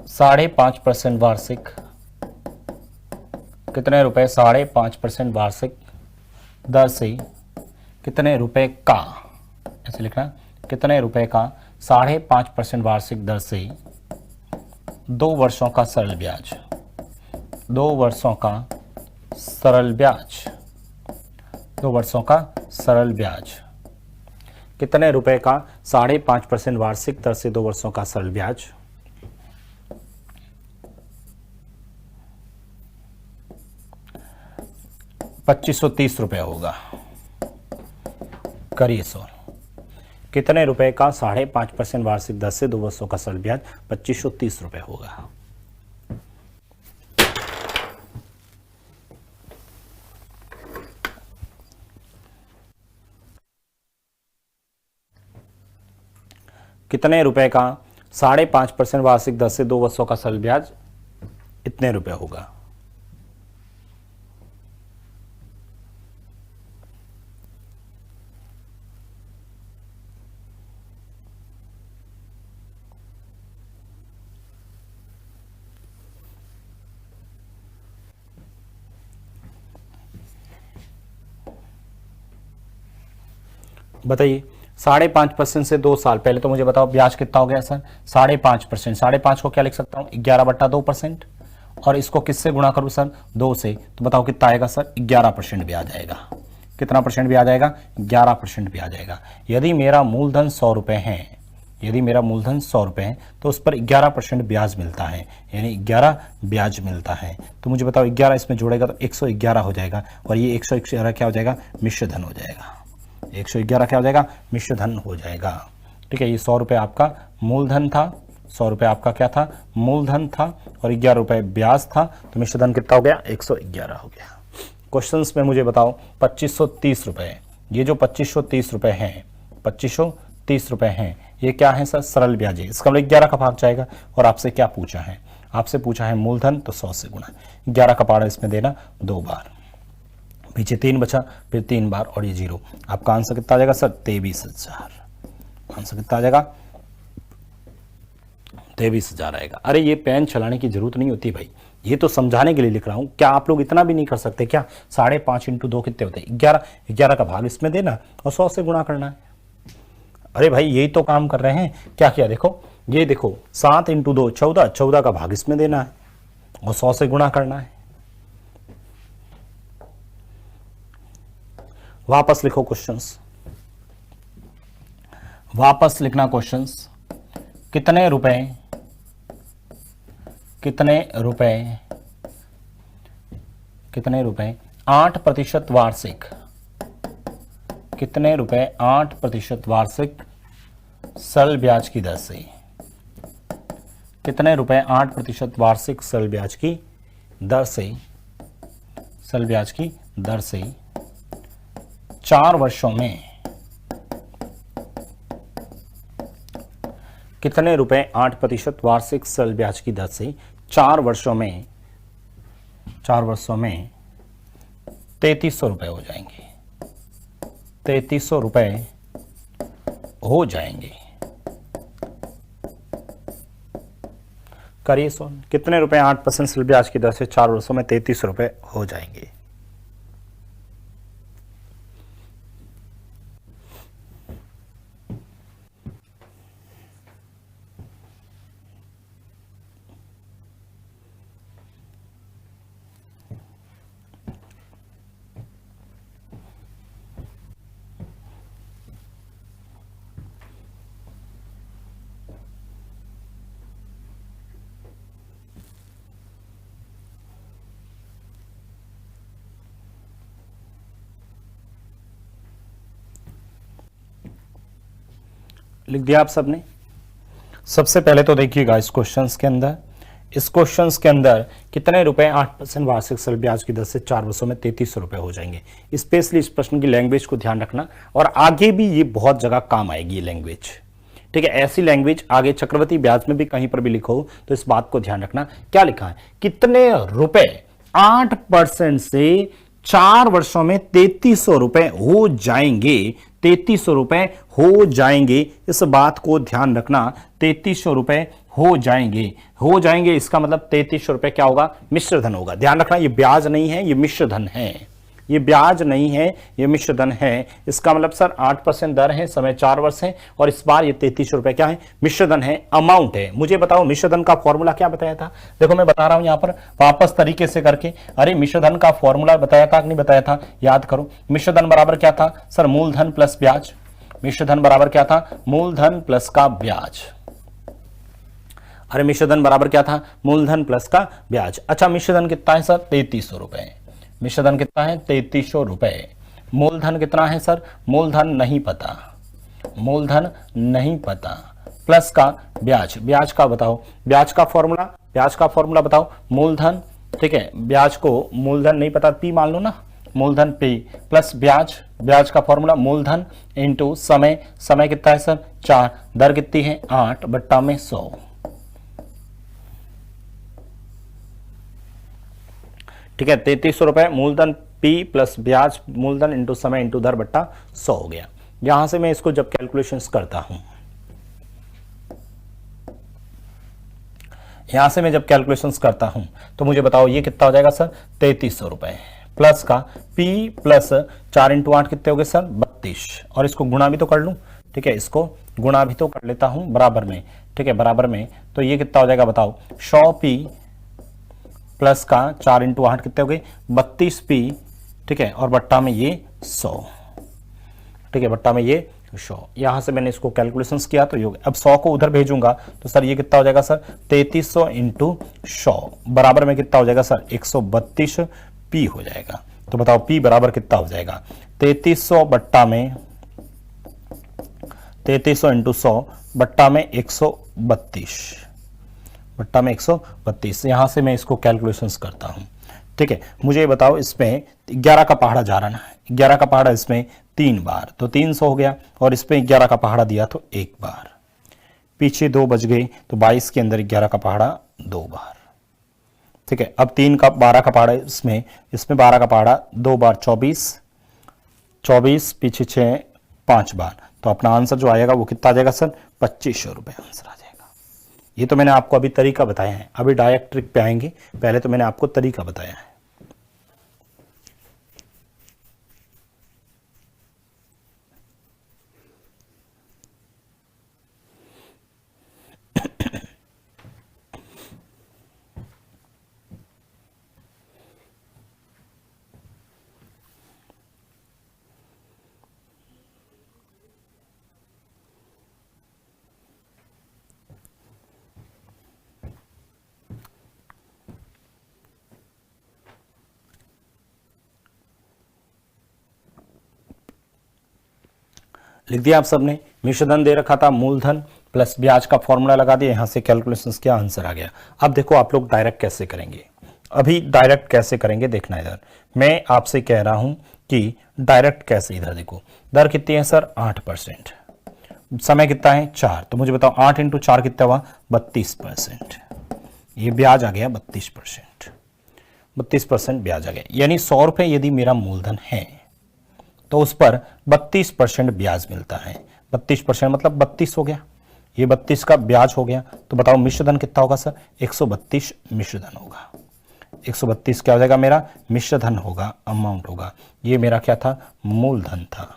5.5% वार्षिक, कितने रुपए 5.5% वार्षिक दर से, कितने रुपए का, ऐसे लिखना, कितने रुपए का 5.5% वार्षिक दर से 2 वर्षों का सरल ब्याज, 2 वर्षों का सरल ब्याज, 2 वर्षों का सरल ब्याज, कितने रुपए का 5.5% वार्षिक दर से 2 वर्षों का सरल ब्याज, 2530 रुपए होगा। करिए सॉल्व। कितने रुपए का 5.5% वार्षिक दर से 2 वर्षों का सरल ब्याज, 2530 रुपए होगा। कितने रुपए का 5.5% वार्षिक दर से 2 वर्षों का सरल ब्याज, इतने रुपए होगा। बताइए 5.5% से 2 साल पहले, तो मुझे बताओ ब्याज कितना हो गया सर 5.5%। 5.5 को क्या लिख सकता हूँ 11/2%, और इसको किससे गुणा करूँ सर 2 से, तो बताओ कितना आएगा सर 11% ब्याज आएगा। कितना परसेंट ब्याज आएगा 11% ब्याज आएगा। यदि मेरा मूलधन 100 रुपये है, यदि मेरा मूलधन 100 रुपये है तो उस पर 11% ब्याज मिलता है, यानी 11 ब्याज मिलता है। तो मुझे बताओ 11 इसमें जोड़ेगा तो 111 हो जाएगा, और ये 111 क्या हो जाएगा मिश्र धन हो जाएगा। 111 क्या हो जाएगा मिश्र धन हो जाएगा। ठीक है, ये 100 रुपये आपका मूलधन था, 100 रुपये आपका क्या था मूलधन था, और 11 रुपये ब्याज था, तो मिश्र धन कितना हो गया 111 हो गया। क्वेश्चंस में मुझे बताओ 2530 रुपये, ये जो 2530 रुपये हैं, 2530 रुपये हैं, ये क्या है सर सरल ब्याज है, इसका मतलब 11 का भाग जाएगा। और आपसे क्या पूछा है, आपसे पूछा है मूलधन, तो 100 से गुणा, 11 का पाड़ा इसमें देना 2 बार, पीछे 3 बचा, फिर 3 बार और ये 0। आपका आंसर कितना आ जाएगा सर 23,000। आंसर कितना आ जाएगा 23,000 आएगा। अरे ये पेन चलाने की जरूरत नहीं होती भाई, ये तो समझाने के लिए लिख रहा हूं। क्या आप लोग इतना भी नहीं कर सकते क्या? 5.5 × 2 कितने होते हैं 11, 11 का भाग इसमें देना और 100 से गुणा करना है। अरे भाई यही तो काम कर रहे हैं। क्या किया देखो, ये देखो 7 × 2 14, 14 का भाग इसमें देना है और 100 से गुणा करना है। वापस लिखो क्वेश्चंस, वापस लिखना क्वेश्चंस। कितने रुपए, कितने रुपए, कितने रुपए 8% वार्षिक, कितने रुपए 8% वार्षिक सरल ब्याज की दर से, कितने रुपए 8% वार्षिक सरल ब्याज की दर से, सरल ब्याज की दर से 4 वर्षों में, कितने रुपए 8% वार्षिक सरल ब्याज की दर से 4 वर्षों में, 4 वर्षों में 3300 रुपए हो जाएंगे, 3300 रुपए हो जाएंगे। करिए सोन, कितने रुपए 8% सरल ब्याज की दर से 4 वर्षों में 3300 रुपए हो जाएंगे। लिख दिया आप सबने। सबसे पहले तो देखिएगा इस क्वेश्चंस के अंदर, इस क्वेश्चंस के अंदर कितने रुपए 8% वार्षिक सरल ब्याज की दर से 4 वर्षों में 3300 रुपए हो जाएंगे। स्पेशली इस प्रश्न की लैंग्वेज को ध्यान रखना, और आगे भी ये बहुत जगह काम आएगी ये लैंग्वेज। ठीक है, ऐसी लैंग्वेज आगे चक्रवृद्धि ब्याज में भी कहीं पर भी लिखो तो इस बात को ध्यान रखना। क्या लिखा है, कितने रुपए 8% से 4 वर्षों में 3300 रुपए हो जाएंगे, 3300 रुपए हो जाएंगे, इस बात को ध्यान रखना। 3300 रुपए हो जाएंगे, हो जाएंगे, इसका मतलब 3300 रुपए क्या होगा मिश्र धन होगा। ध्यान रखना, ये ब्याज नहीं है, ये मिश्र धन है, ये ब्याज नहीं है, ये मिश्र धन है। इसका मतलब सर 8% दर है, समय 4 वर्ष है, और इस बार ये 3300 रुपए क्या है मिश्र धन है, अमाउंट है। मुझे बताओ मिश्र धन का फॉर्मूला क्या बताया था। देखो मैं बता रहा हूं यहां पर वापस तरीके से करके। अरे मिश्र धन का फॉर्मूला बताया था कि नहीं बताया था, याद करो। मिश्र धन बराबर क्या था सर मूलधन प्लस ब्याज। मिश्र धन बराबर क्या था मूलधन प्लस का ब्याज। अरे मिश्र धन बराबर क्या था मूलधन प्लस का ब्याज। अच्छा मिश्र धन कितना है सर 3300 रुपए। मिश्र धन कितना है 3300 रुपए। मूलधन कितना है सर, मूलधन नहीं पता, मूलधन नहीं पता, प्लस का ब्याज। ब्याज का बताओ, ब्याज का फॉर्मूला, ब्याज का फॉर्मूला बताओ। मूलधन, ठीक है, ब्याज को मूलधन नहीं पता, पी मान लो ना, मूलधन पी प्लस ब्याज। ब्याज का फॉर्मूला मूलधन इंटू समय। समय कितना है सर 4, दर कितनी है 8/100। ठीक है, 3300 रुपए मूलधन P प्लस ब्याज, मूलधन इंटू समय इंटू दर बट्टा 100 हो गया। यहां से मैं इसको जब कैलकुलेशंस करता हूं, यहां से मैं जब कैलकुलेशंस करता हूं तो मुझे बताओ ये कितना हो जाएगा सर 3300 रुपए, प्लस का P प्लस 4 × 8 कितने हो गए सर 132 और इसको गुणा भी तो कर लूं, ठीक है, इसको गुणा भी तो कर लेता हूं बराबर में, ठीक है, बराबर में। तो ये कितना हो जाएगा बताओ, 100p प्लस का 4 इंटू 8 कितने हो गए 32p, ठीक है, और बट्टा में ये 100, ठीक है, बट्टा में ये 100। यहां से मैंने इसको कैलकुलेशंस किया तो ये अब 100 को उधर भेजूंगा तो सर ये कितना हो जाएगा सर 3300 इंटू 100 बराबर में कितना हो जाएगा सर 132 p हो जाएगा। तो बताओ p बराबर कितना हो जाएगा 3300 बट्टा में 3300 इंटू 100 बट्टा में 132, बट्टा में 132। यहां से मैं इसको कैलकुलेशंस करता हूं, ठीक है। मुझे बताओ इसमें 11 का पहाड़ा जा रहा ना, 11 का पहाड़ा इसमें 3 बार तो 300 हो गया, और इसमें 11 का पहाड़ा दिया तो 1 बार, पीछे 2 बच गए तो 22 के अंदर 11 का पहाड़ा 2 बार, ठीक है। अब 3 का 12 का पहाड़ा इसमें 12 का पहाड़ा 2 बार 24, 24 पीछे 6 5 बार, तो अपना आंसर जो आएगा वो कितना आ जाएगा सर 2500 रुपये आंसर आ जाएगा। ये तो मैंने आपको अभी तरीका बताया है, अभी डायरेक्ट ट्रिक पे आएंगे, पहले तो मैंने आपको तरीका बताया है। लिख दिया आप सबने, मिश्रधन दे रखा था, मूलधन प्लस ब्याज का फॉर्मूला लगा दिया, यहां से कैलकुलेशंस किया, आंसर आ गया। अब देखो आप लोग डायरेक्ट कैसे करेंगे, अभी डायरेक्ट कैसे करेंगे देखना। इधर मैं आपसे कह रहा हूं कि डायरेक्ट कैसे, इधर देखो दर कितनी है सर 8%, समय कितना है 4, तो मुझे बताओ 8 इंटू 4 कितना हुआ 32%, ये ब्याज आ गया 32%, 32% ब्याज आ गया। यानी 100 रुपए यदि मेरा मूलधन है तो उस पर 32% ब्याज मिलता है, 32% मतलब 32 हो गया, ये 32 का ब्याज हो गया। तो बताओ मिश्रधन कितना होगा सर 132 मिश्रधन होगा, 132 क्या हो जाएगा मेरा मिश्रधन होगा, अमाउंट होगा। ये मेरा क्या था मूलधन था,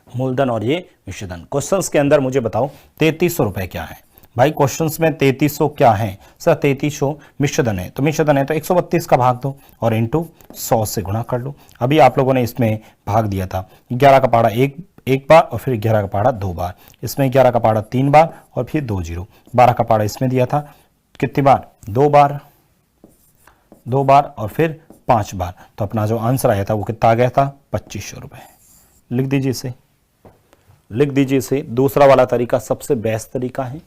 मूलधन और ये मिश्रधन। क्वेश्चंस के अंदर मुझे बताओ 3300 रुपए क्या है भाई, क्वेश्चंस में 3300 क्या है सर 3300 मिश्रधन है, तो मिश्रधन है तो 132 का भाग दो और इंटू 100 से गुणा कर लो। अभी आप लोगों ने इसमें भाग दिया था 11 का पहाड़ा एक बार और फिर 11 का पहाड़ा 2 बार, इसमें 11 का पहाड़ा 3 बार और फिर 2 जीरो, 12 का पहाड़ा इसमें दिया था कितनी बार 2 बार, 2 बार और फिर 5 बार, तो अपना जो आंसर आया था वो कितना आ गया था 2500 रुपए। लिख दीजिए इसे, लिख दीजिए इसे। दूसरा वाला तरीका सबसे बेस्ट तरीका है।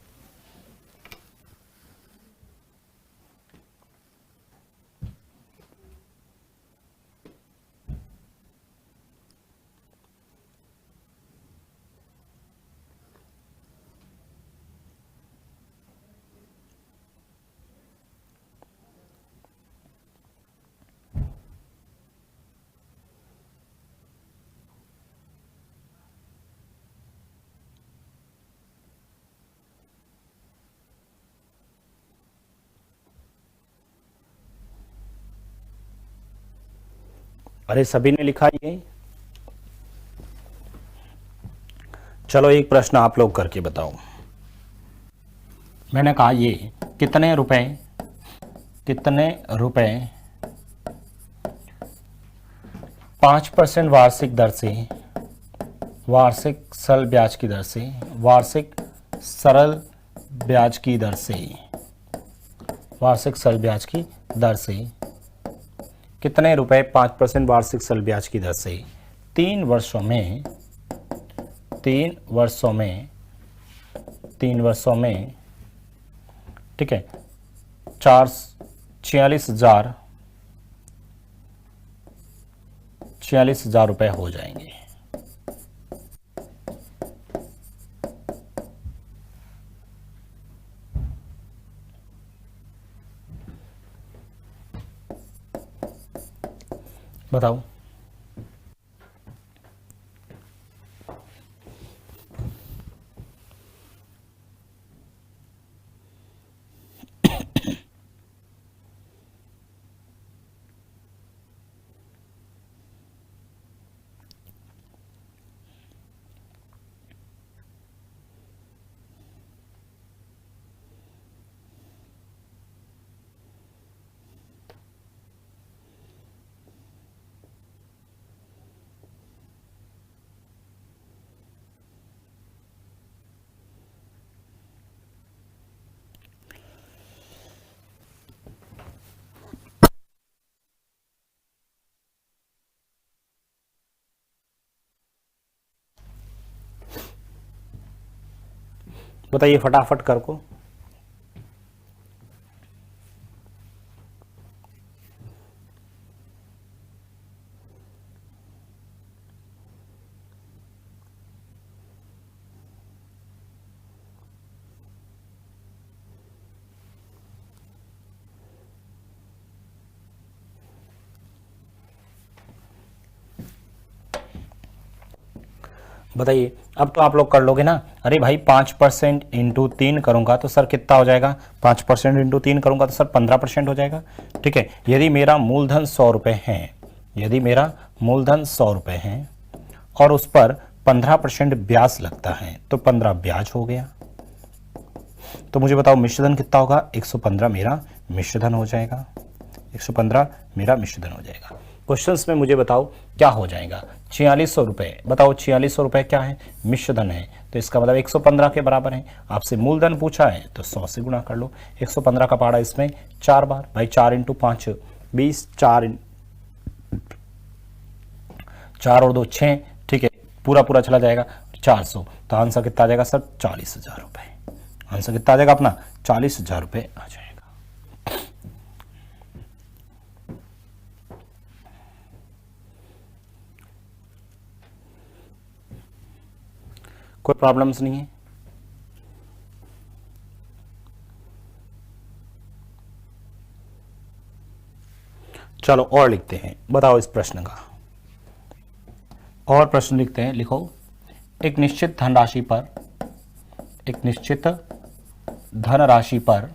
अरे सभी ने लिखा ये, चलो एक प्रश्न आप लोग करके बताओ। मैंने कहा ये कितने रुपए 5% वार्षिक दर से, वार्षिक सरल ब्याज की दर से, वार्षिक सरल ब्याज की दर से, वार्षिक सरल ब्याज की दर से कितने रुपए 5% वार्षिक सरल ब्याज की दर से 3 वर्षों में, 3 वर्षों में, ठीक है 46,000 रुपए हो जाएंगे। बताओ बताइए फटाफट कर को। बताइए, अब तो आप लोग कर लोगे ना। अरे भाई 5% इंटू 3 करूंगा तो सर कितना हो जाएगा, 5% इंटू 3 करूंगा तो सर 15% हो जाएगा। ठीक है, यदि मेरा मूलधन 100 रुपये है, यदि मेरा मूलधन 100 रुपये है और उस पर 15% ब्याज लगता है तो 15 ब्याज हो गया। तो मुझे बताओ मिश्रधन कितना होगा, 115 मेरा मिश्रधन हो जाएगा, 115 मेरा मिश्रधन हो जाएगा। क्वेश्चंस में मुझे बताओ क्या हो जाएगा, 4600 रुपये। बताओ 4600 रुपये क्या है, मिश्रधन है, तो इसका मतलब 115 के बराबर है। आपसे मूलधन पूछा है तो 100 से गुणा कर लो। 115 का पहाड़ा इसमें 4 बार, भाई 4 इंटू 5 20, 4 और 2 6, ठीक है, पूरा पूरा चला जाएगा 400। तो आंसर कितना आ जाएगा सर, 40,000 रुपये। आंसर कितना आ जाएगा अपना, 40,000 रुपये आ जाएगा। कोई प्रॉब्लम्स नहीं है। चलो और लिखते हैं, बताओ इस प्रश्न का और प्रश्न लिखते हैं। लिखो, एक निश्चित धनराशि पर, एक निश्चित धनराशि पर,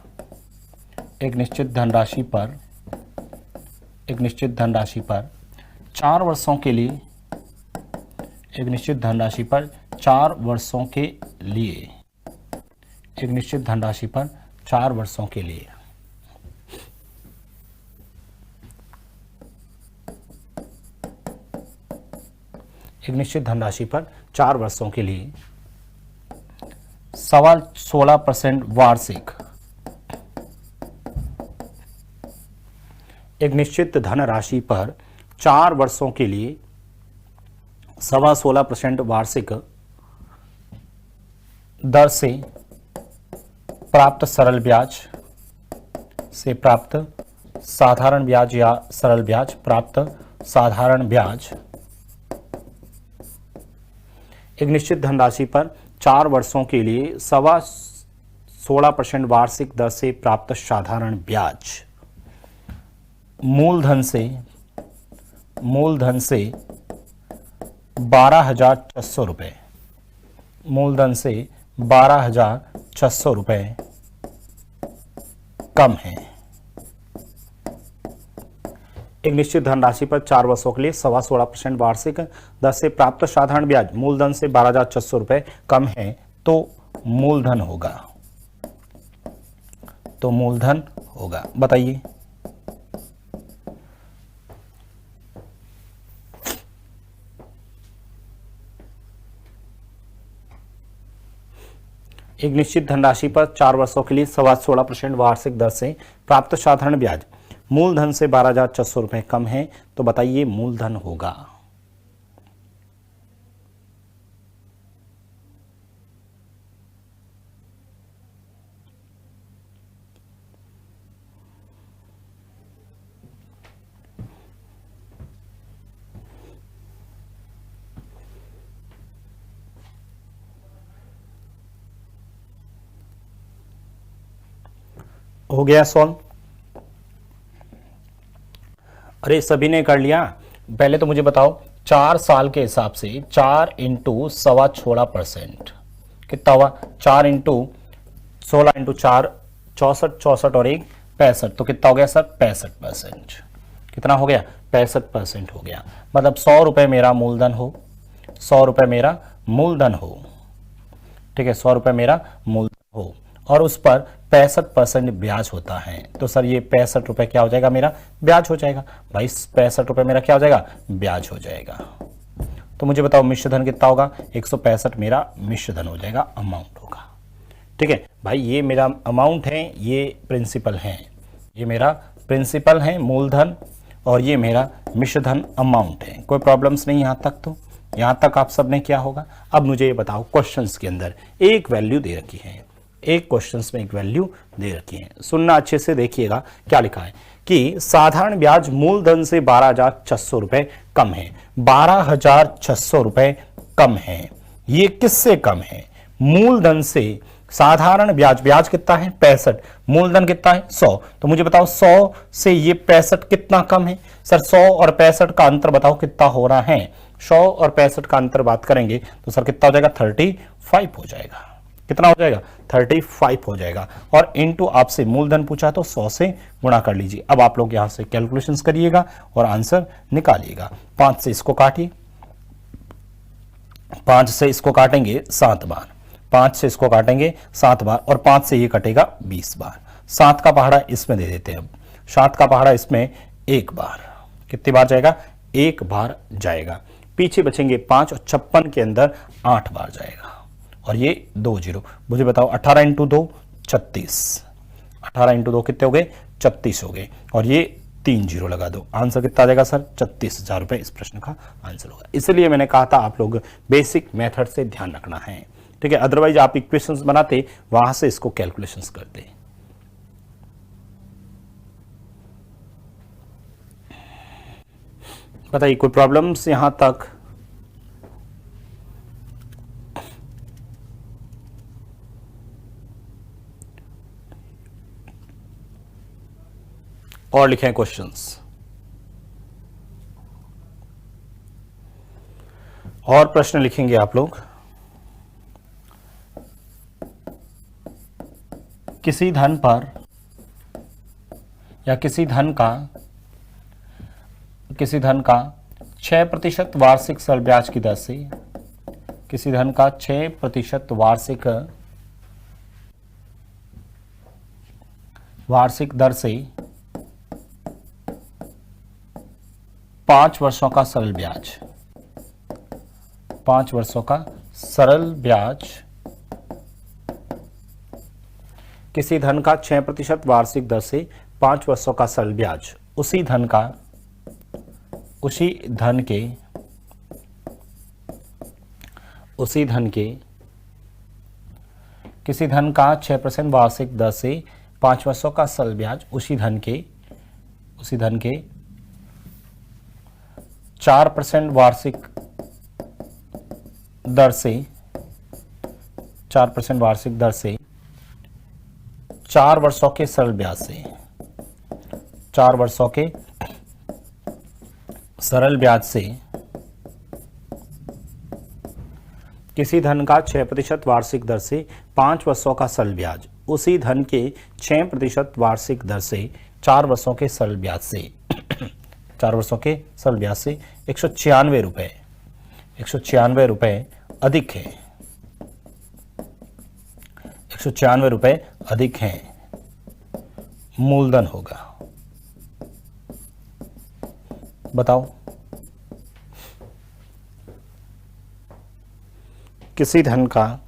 एक निश्चित धनराशि पर, एक निश्चित धनराशि पर 4 वर्षों के लिए, एक निश्चित धनराशि पर 4 वर्षों के लिए, एक निश्चित धनराशि पर 4 वर्षों के लिए एक निश्चित धनराशि पर 4 वर्षों के लिए 16% वार्षिक, एक निश्चित धनराशि पर 4 वर्षों के लिए 16% वार्षिक दर से प्राप्त सरल ब्याज से प्राप्त साधारण ब्याज या सरल ब्याज, प्राप्त साधारण ब्याज, एक निश्चित धनराशि पर 4 वर्षों के लिए 16% वार्षिक दर से प्राप्त साधारण ब्याज, मूलधन से 12,600 रुपये, मूलधन से 12,600 रुपये कम है। एक निश्चित धनराशि पर 4 वर्षों के लिए 16.25% वार्षिक दर से प्राप्त साधारण ब्याज मूलधन से 12,600 रुपये कम है, तो मूलधन होगा, तो मूलधन होगा। बताइए, एक निश्चित धनराशि पर 4 वर्षों के लिए 16.25% वार्षिक दर से प्राप्त साधारण ब्याज मूलधन से 12,600 रुपये कम है, तो बताइए मूलधन होगा। हो गया सॉल्व? अरे सभी ने कर लिया। पहले तो मुझे बताओ 4 साल के हिसाब से 4 इंटू 16.25% कितना हुआ, 4 इंटू 16 इंटू 4 64, 64 और 1 65, तो कितना हो गया सर, 65%। कितना हो गया, 65% हो गया। मतलब 100 रुपये मेरा मूलधन हो, 100 रुपये मेरा मूलधन हो, ठीक है, 100 रुपये मेरा मूलधन हो और उस पर 65% ब्याज होता है, तो सर ये 65 रुपये क्या हो जाएगा, मेरा ब्याज हो जाएगा। भाई 65 रुपये मेरा क्या हो जाएगा, ब्याज हो जाएगा। तो मुझे बताओ मिश्रधन कितना होगा, 165 मेरा मिश्रधन हो जाएगा, अमाउंट होगा। ठीक है भाई, ये मेरा अमाउंट है, ये प्रिंसिपल है, ये मेरा प्रिंसिपल है मूलधन और ये मेरा मिश्रधन अमाउंट है। कोई प्रॉब्लम्स नहीं यहाँ तक? तो यहां तक आप सबने क्या होगा। अब मुझे ये बताओ, क्वेश्चंस के अंदर एक वैल्यू दे रखी है, एक क्वेश्चंस में एक वैल्यू दे रखी है, सुनना अच्छे से, देखिएगा क्या लिखा है कि साधारण ब्याज मूलधन से 12,600 रुपए कम है। 12,600 रुपए कम है। ये किससे कम है? मूलधन से। साधारण ब्याज, ब्याज कितना है 65, मूलधन कितना है 100। तो मुझे बताओ 100 से ये 65 कितना कम है? सर 100 और 65 का अंतर बताओ कितना हो रहा है? 100 और 65 का अंतर बात करेंगे तो सर कितना हो जाएगा? 35 हो जाएगा। कितना हो जाएगा? 35 हो जाएगा। और इनटू आपसे मूलधन पूछा तो 100 से गुणा कर लीजिए। अब आप लोग यहां से कैलकुलेशंस करिएगा और आंसर निकालिएगा। 5 से इसको काटिए, 5 से इसको काटेंगे 7 बार, 5 से इसको काटेंगे 7 बार और 5 से ये कटेगा 20 बार। 7 का पहाड़ा इसमें दे देते हैं। अब 7 का पहाड़ा इसमें 1 बार, कितनी बार जाएगा? 1 बार जाएगा। पीछे बचेंगे 5 और 56 के अंदर 8 बार जाएगा और ये 2 जीरो। मुझे बताओ 18 इंटू 2 36, 18 इंटू 2 कितने हो गए? 36 हो गए और ये 3 जीरो लगा दो। आंसर कितना आ जाएगा सर? 36,000 रुपए इस प्रश्न का आंसर होगा। इसलिए मैंने कहा था आप लोग बेसिक मेथड से ध्यान रखना है, ठीक है। अदरवाइज आप इक्वेशंस बनाते, वहां से इसको कैलकुलेशंस करते। बताइए कोई प्रॉब्लम्स यहां तक? और लिखें क्वेश्चंस। और प्रश्न लिखेंगे आप लोग। किसी धन पर या किसी धन का 6% वार्षिक सरल ब्याज की दर से, किसी धन का 6% वार्षिक दर से 5 वर्षों का सरल ब्याज, 5 वर्षों का सरल ब्याज, किसी धन का 6% वार्षिक दर से 5 वर्षों का सरल ब्याज उसी धन के किसी धन का 6% वार्षिक दर से 5 वर्षों का सरल ब्याज उसी धन के 4% वार्षिक दर से 4% वार्षिक दर से 4 वर्षों के सरल ब्याज से 4 वर्षों के सरल ब्याज से किसी धन का 6% वार्षिक दर से 5 वर्षों का सरल ब्याज उसी धन के 6% वार्षिक दर से 4 वर्षों के सरल ब्याज से 4 वर्षों के सरल ब्याज से 196 रुपए अधिक है, 196 रुपए अधिक है, मूलधन होगा। बताओ किसी धन का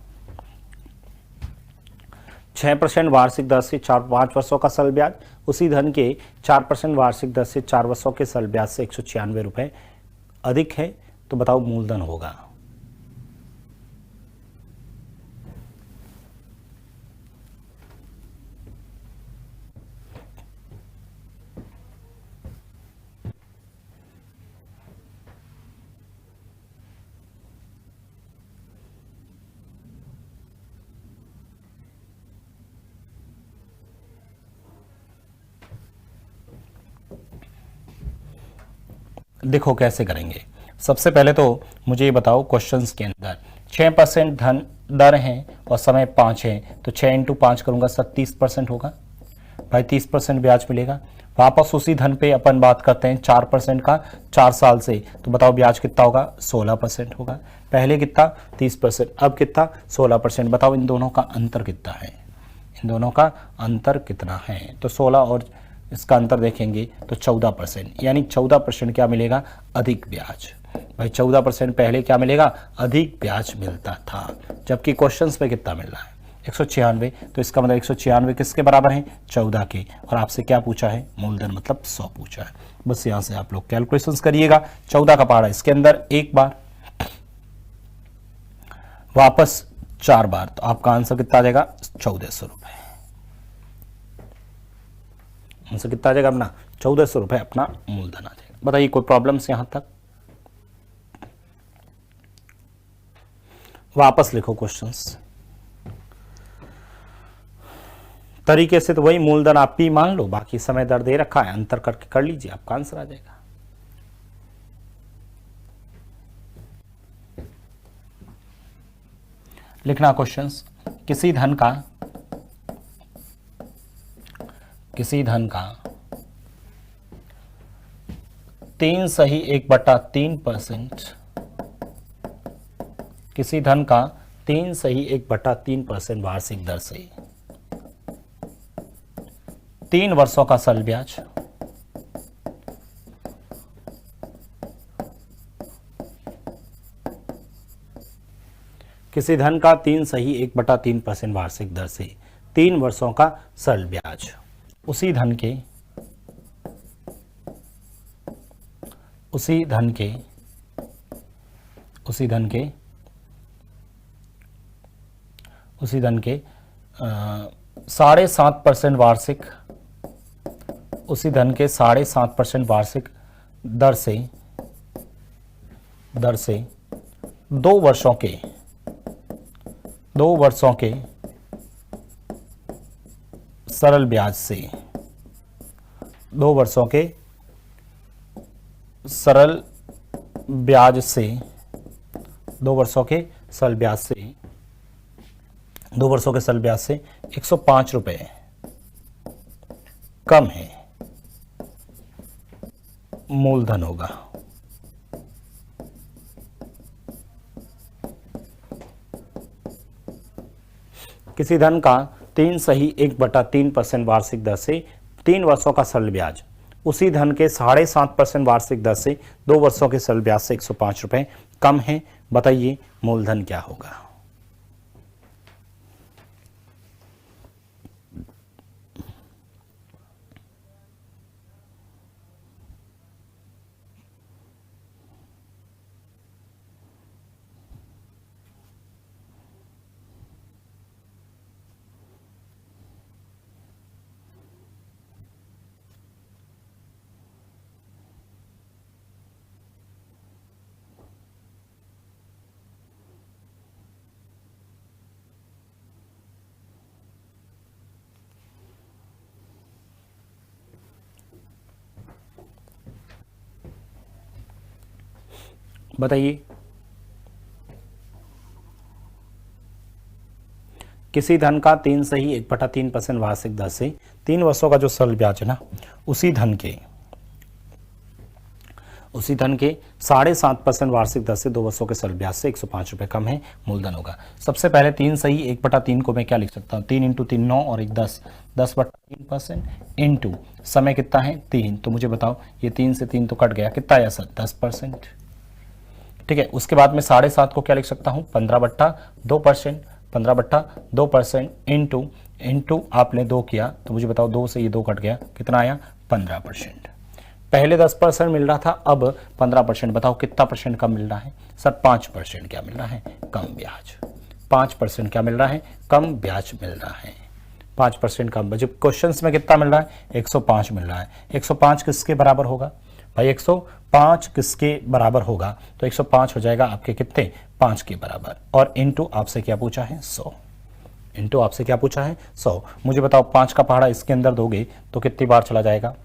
6% वार्षिक दर से 5 वर्षों का सरल ब्याज उसी धन के 4% वार्षिक दर से 4 वर्षों के सरल ब्याज से 196 रुपए अधिक है, तो बताओ मूलधन होगा। देखो कैसे करेंगे। सबसे पहले तो मुझे ये बताओ क्वेश्चंस के अंदर 6% धन दर है और समय 5 है, तो 6 इंटू 5 करूंगा सर 30% होगा भाई, 30% ब्याज मिलेगा। वापस उसी धन पे अपन बात करते हैं 4% का 4 साल से, तो बताओ ब्याज कितना होगा? 16% होगा। पहले कितना? 30%, अब कितना? 16%। बताओ इन दोनों का अंतर कितना है? इन दोनों का अंतर कितना है? तो 16 और इसका अंतर देखेंगे तो 14%, यानी 14% क्या मिलेगा? अधिक ब्याज। भाई 14% पहले क्या मिलेगा? अधिक ब्याज मिलता था, जबकि क्वेश्चंस में कितना मिल रहा है? 196। तो इसका मतलब 196 किसके बराबर है? 14 के। और आपसे क्या पूछा है? मूलधन मतलब 100 पूछा है। बस यहां से आप लोग कैलकुलेशंस करिएगा। 14 का पहाड़ा इसके अंदर 1 बार, वापस 4 बार, तो आपका आंसर कितना आ जाएगा 1400 रुपए। आंसर कितना आ जाएगा अपना 1400 रुपए अपना मूलधन आ जाएगा। बताइए कोई प्रॉब्लम्स यहां तक? वापस लिखो क्वेश्चंस। तरीके से तो वही मूलधन आप पी मान लो, बाकी समय दर दे रखा है, अंतर करके कर लीजिए, आपका आंसर आ जाएगा। लिखना क्वेश्चंस। किसी धन का 3 सही 1/3%, किसी धन का 3 सही 1/3% वार्षिक दर से 3 वर्षों का सरल ब्याज, किसी धन का 3 सही 1/3% वार्षिक दर से 3 वर्षों का सरल ब्याज, उसी धन के उसी धन के उसी धन के उसी धन के 7.5% वार्षिक, उसी धन के 7.5% वार्षिक दर से 2 वर्षों के सरल ब्याज से 2 वर्षों के सरल ब्याज से 2 वर्षों के सरल ब्याज से 2 वर्षों के सरल ब्याज से 105 रुपए कम है मूलधन होगा। किसी धन का 3 सही 1/3% वार्षिक दर से 3 वर्षों का सरल ब्याज, उसी धन के 7.5% वार्षिक दर से 2 वर्षों के सरल ब्याज से 105 रुपए कम है। बताइए मूलधन क्या होगा? बताइए किसी धन का 3 सही 1/3% वार्षिक दर से 3 वर्षों का जो सरल ब्याज है ना, उसी धन के 7.5% वार्षिक दर से 2 वर्षों के सरल ब्याज से 105 रुपए कम है मूलधन होगा। सबसे पहले 3 सही 1/3 को मैं क्या लिख सकता हूँ? 3 × 3 9 और 1 10, 10/3% इंटू समय कितना है 3, तो मुझे बताओ ये 3 से 3 तो कट गया, कितना आया सर 10%। ठीक है, उसके बाद में 7.5 को क्या लिख सकता हूँ 15/2%, 15/2% इंटू आपने 2 किया, तो मुझे बताओ 2 से ये 2 कट गया, कितना आया 15%। पहले 10% मिल रहा था, अब 15%। बताओ कितना परसेंट कम मिल रहा है सर? 5% क्या मिल रहा है? कम ब्याज। 5% क्या मिल रहा है? कम ब्याज मिल रहा है। 5% कम। जब क्वेश्चंस में कितना मिल रहा है? 105 मिल रहा है। 105 किसके बराबर होगा भाई? 105 किसके बराबर होगा? तो 105 हो जाएगा आपके कितने? 5 के बराबर। और इंटू आपसे क्या पूछा है? 100। इंटू आपसे क्या पूछा है? 100। मुझे बताओ 5 का पहाड़ा इसके अंदर दोगे तो कितनी बार चला जाएगा?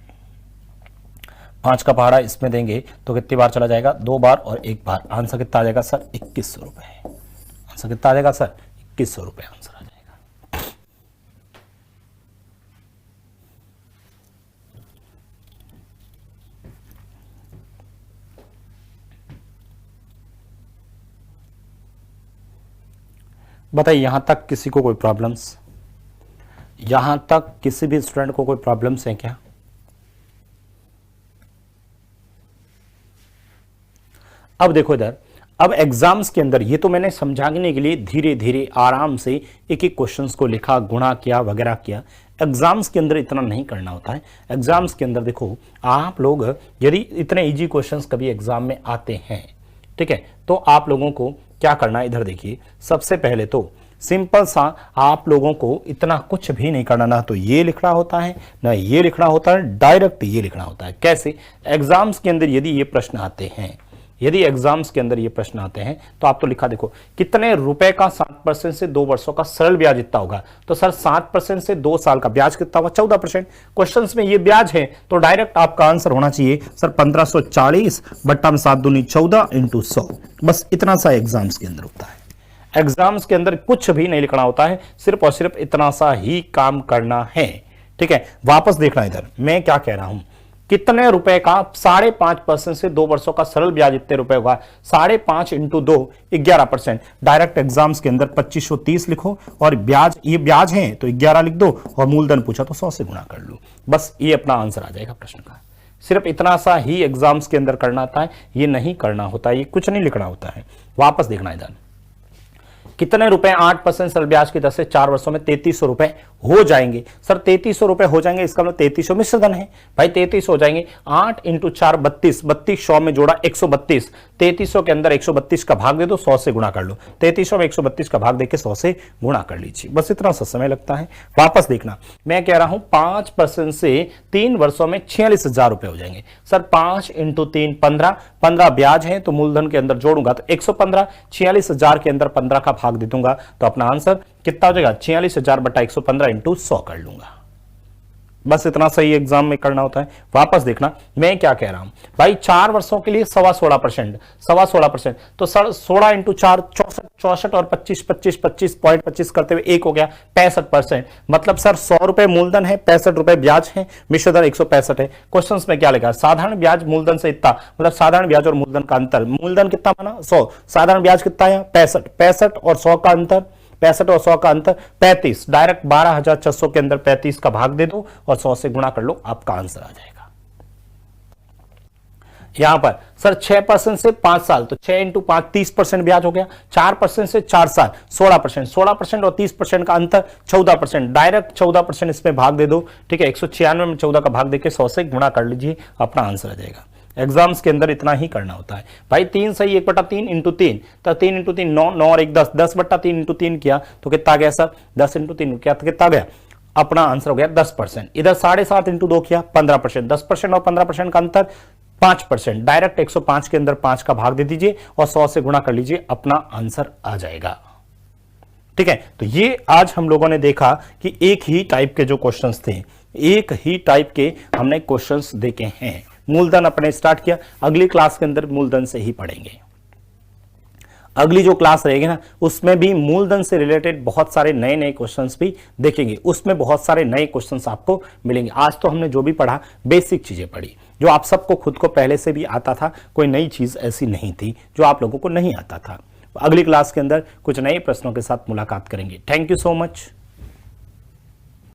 5 का पहाड़ा इसमें देंगे तो कितनी बार चला जाएगा? 2 बार और 1 बार। आंसर कितना आ जाएगा सर? 2100 रुपए। आंसर कितना आ जाएगा सर? 2100 रुपए आंसर आ जाएगा। बताइए यहां तक किसी को कोई प्रॉब्लम्स? यहां तक किसी भी स्टूडेंट को कोई प्रॉब्लम्स है क्या? अब देखो इधर, अब एग्जाम्स के अंदर ये तो मैंने समझाने के लिए धीरे धीरे आराम से एक एक क्वेश्चंस को लिखा, गुणा किया, वगैरह किया। एग्जाम्स के अंदर इतना नहीं करना होता है। एग्जाम्स के अंदर देखो आप लोग यदि इतने इजी क्वेश्चंस कभी एग्जाम में आते हैं, ठीक है, तो आप लोगों को क्या करना है इधर देखिए। सबसे पहले तो सिंपल सा आप लोगों को इतना कुछ भी नहीं करना, ना तो ये लिखना होता है ना ये लिखना होता है, डायरेक्ट ये लिखना होता है। कैसे? एग्जाम्स के अंदर यदि ये प्रश्न आते हैं, यदि एग्जाम्स के अंदर ये प्रश्न आते हैं तो आप तो लिखा देखो कितने रुपए का 7% से 2 वर्षों का सरल ब्याज इतना होगा, तो सर 7% से 2 साल का ब्याज कितना होगा? 14%। क्वेश्चन में ये ब्याज है तो डायरेक्ट आपका आंसर होना चाहिए सर 1540 बट्टा में 7 दूनी 14 इंटू 100। बस इतना सा एग्जाम्स के अंदर होता है। एग्जाम्स के अंदर कुछ भी नहीं लिखना होता है, सिर्फ और सिर्फ इतना सा ही काम करना है। ठीक है, वापस देखना इधर मैं क्या कह रहा हूं। कितने रुपए का 5.5% से 2 वर्षों का सरल ब्याज इतने रुपए होगा? 5.5 इंटू 2 11%। डायरेक्ट एग्जाम्स के अंदर 2530 लिखो और ब्याज, ये ब्याज है तो 11 लिख दो और मूलधन पूछा तो 100 से गुणा कर लो। बस ये अपना आंसर आ जाएगा प्रश्न का। सिर्फ इतना सा ही एग्जाम्स के अंदर करना होता है, ये नहीं करना होता, ये कुछ नहीं लिखना होता है। वापस देखना इधर, कितने रुपए 8% सरल ब्याज की दर से 4 वर्षों में 3300 रुपए हो जाएंगे? सर 3300 रुपए हो जाएंगे, इसका मतलब 3300 मिश्र धन है भाई, 33 हो जाएंगे। 8 इंटू 4 32, 3200 में जोड़ा 132, 3300 के अंदर 132 का भाग दे दो, 100 से गुणा कर लो। 3300 में 132 का भाग देके 100 से गुणा कर लीजिए, बस इतना सा समय लगता है। वापस देखना, मैं कह रहा हूं 5% से 3 वर्षों में 46,000 रुपए हो जाएंगे। सर 5 इंटू 3 15 ब्याज है तो मूलधन के अंदर जोड़ूंगा तो 115, 46,000 के अंदर 15 का भाग दे दूंगा तो अपना आंसर कितना हो जाएगा? 46,000 बटा 115 इंटू 100 कर लूंगा। बस इतना सही एग्जाम में करना होता है। वापस देखना मैं क्या कह रहा हूं भाई, 4 वर्षों के लिए 16% तो सर 16 इंटू 4 64 और 25 करते हुए 1 हो गया 65%। मतलब सर 100 रुपए मूलधन है, 65 रुपए ब्याज है, मिश्र दर 165 है। क्वेश्चन में क्या लिखा? साधारण ब्याज मूलधन से इतना, मतलब साधारण ब्याज और मूलधन का अंतर। मूलधन कितना बना? 100, साधारण ब्याज कितना है? 65 और 100 का अंतर, 65 और 100 का अंतर 35। डायरेक्ट 12,600 के अंदर 35 का भाग दे दो और 100 से गुणा कर लो, आपका आंसर आ जाएगा। यहां पर सर 6% से 5 साल तो 6 इंटू 5 30% ब्याज हो गया। 4% से 4 साल 16% और 30% का अंतर 14%। डायरेक्ट 14% इसमें भाग दे दो। ठीक है, 196 में 14 का भाग देके 100 से गुणा कर लीजिए, अपना आंसर आ जाएगा। एग्जाम्स के अंदर इतना ही करना होता है भाई। 3 सही 1 बटा 3 इंटू 3 तो 3 इंटू 3 9, 9 और 1 10, 10 बटा 3 इंटू 3 किया तो कितना गया सर? 10 इंटू 3 क्या कितना गया? अपना आंसर हो गया 10%। इधर 7.5 इंटू 2 किया 15%, 10% और 15% का अंतर 5%। डायरेक्ट 105 के अंदर 5 का भाग दे दीजिए और 100 से गुणा कर लीजिए, अपना आंसर आ जाएगा। ठीक है, तो ये आज हम लोगों ने देखा कि एक ही टाइप के जो क्वेश्चंस थे, एक ही टाइप के हमने क्वेश्चंस देखे हैं। मूलधन अपने स्टार्ट किया, अगली क्लास के अंदर मूलधन से ही पढ़ेंगे। अगली जो क्लास रहेगी ना उसमें भी मूलधन से रिलेटेड बहुत सारे नए नए क्वेश्चंस भी देखेंगे, उसमें बहुत सारे नए क्वेश्चंस आपको मिलेंगे। आज तो हमने जो भी पढ़ा बेसिक चीजें पढ़ी, जो आप सबको खुद को पहले से भी आता था, कोई नई चीज ऐसी नहीं थी जो आप लोगों को नहीं आता था। अगली क्लास के अंदर कुछ नए प्रश्नों के साथ मुलाकात करेंगे। Thank you so much.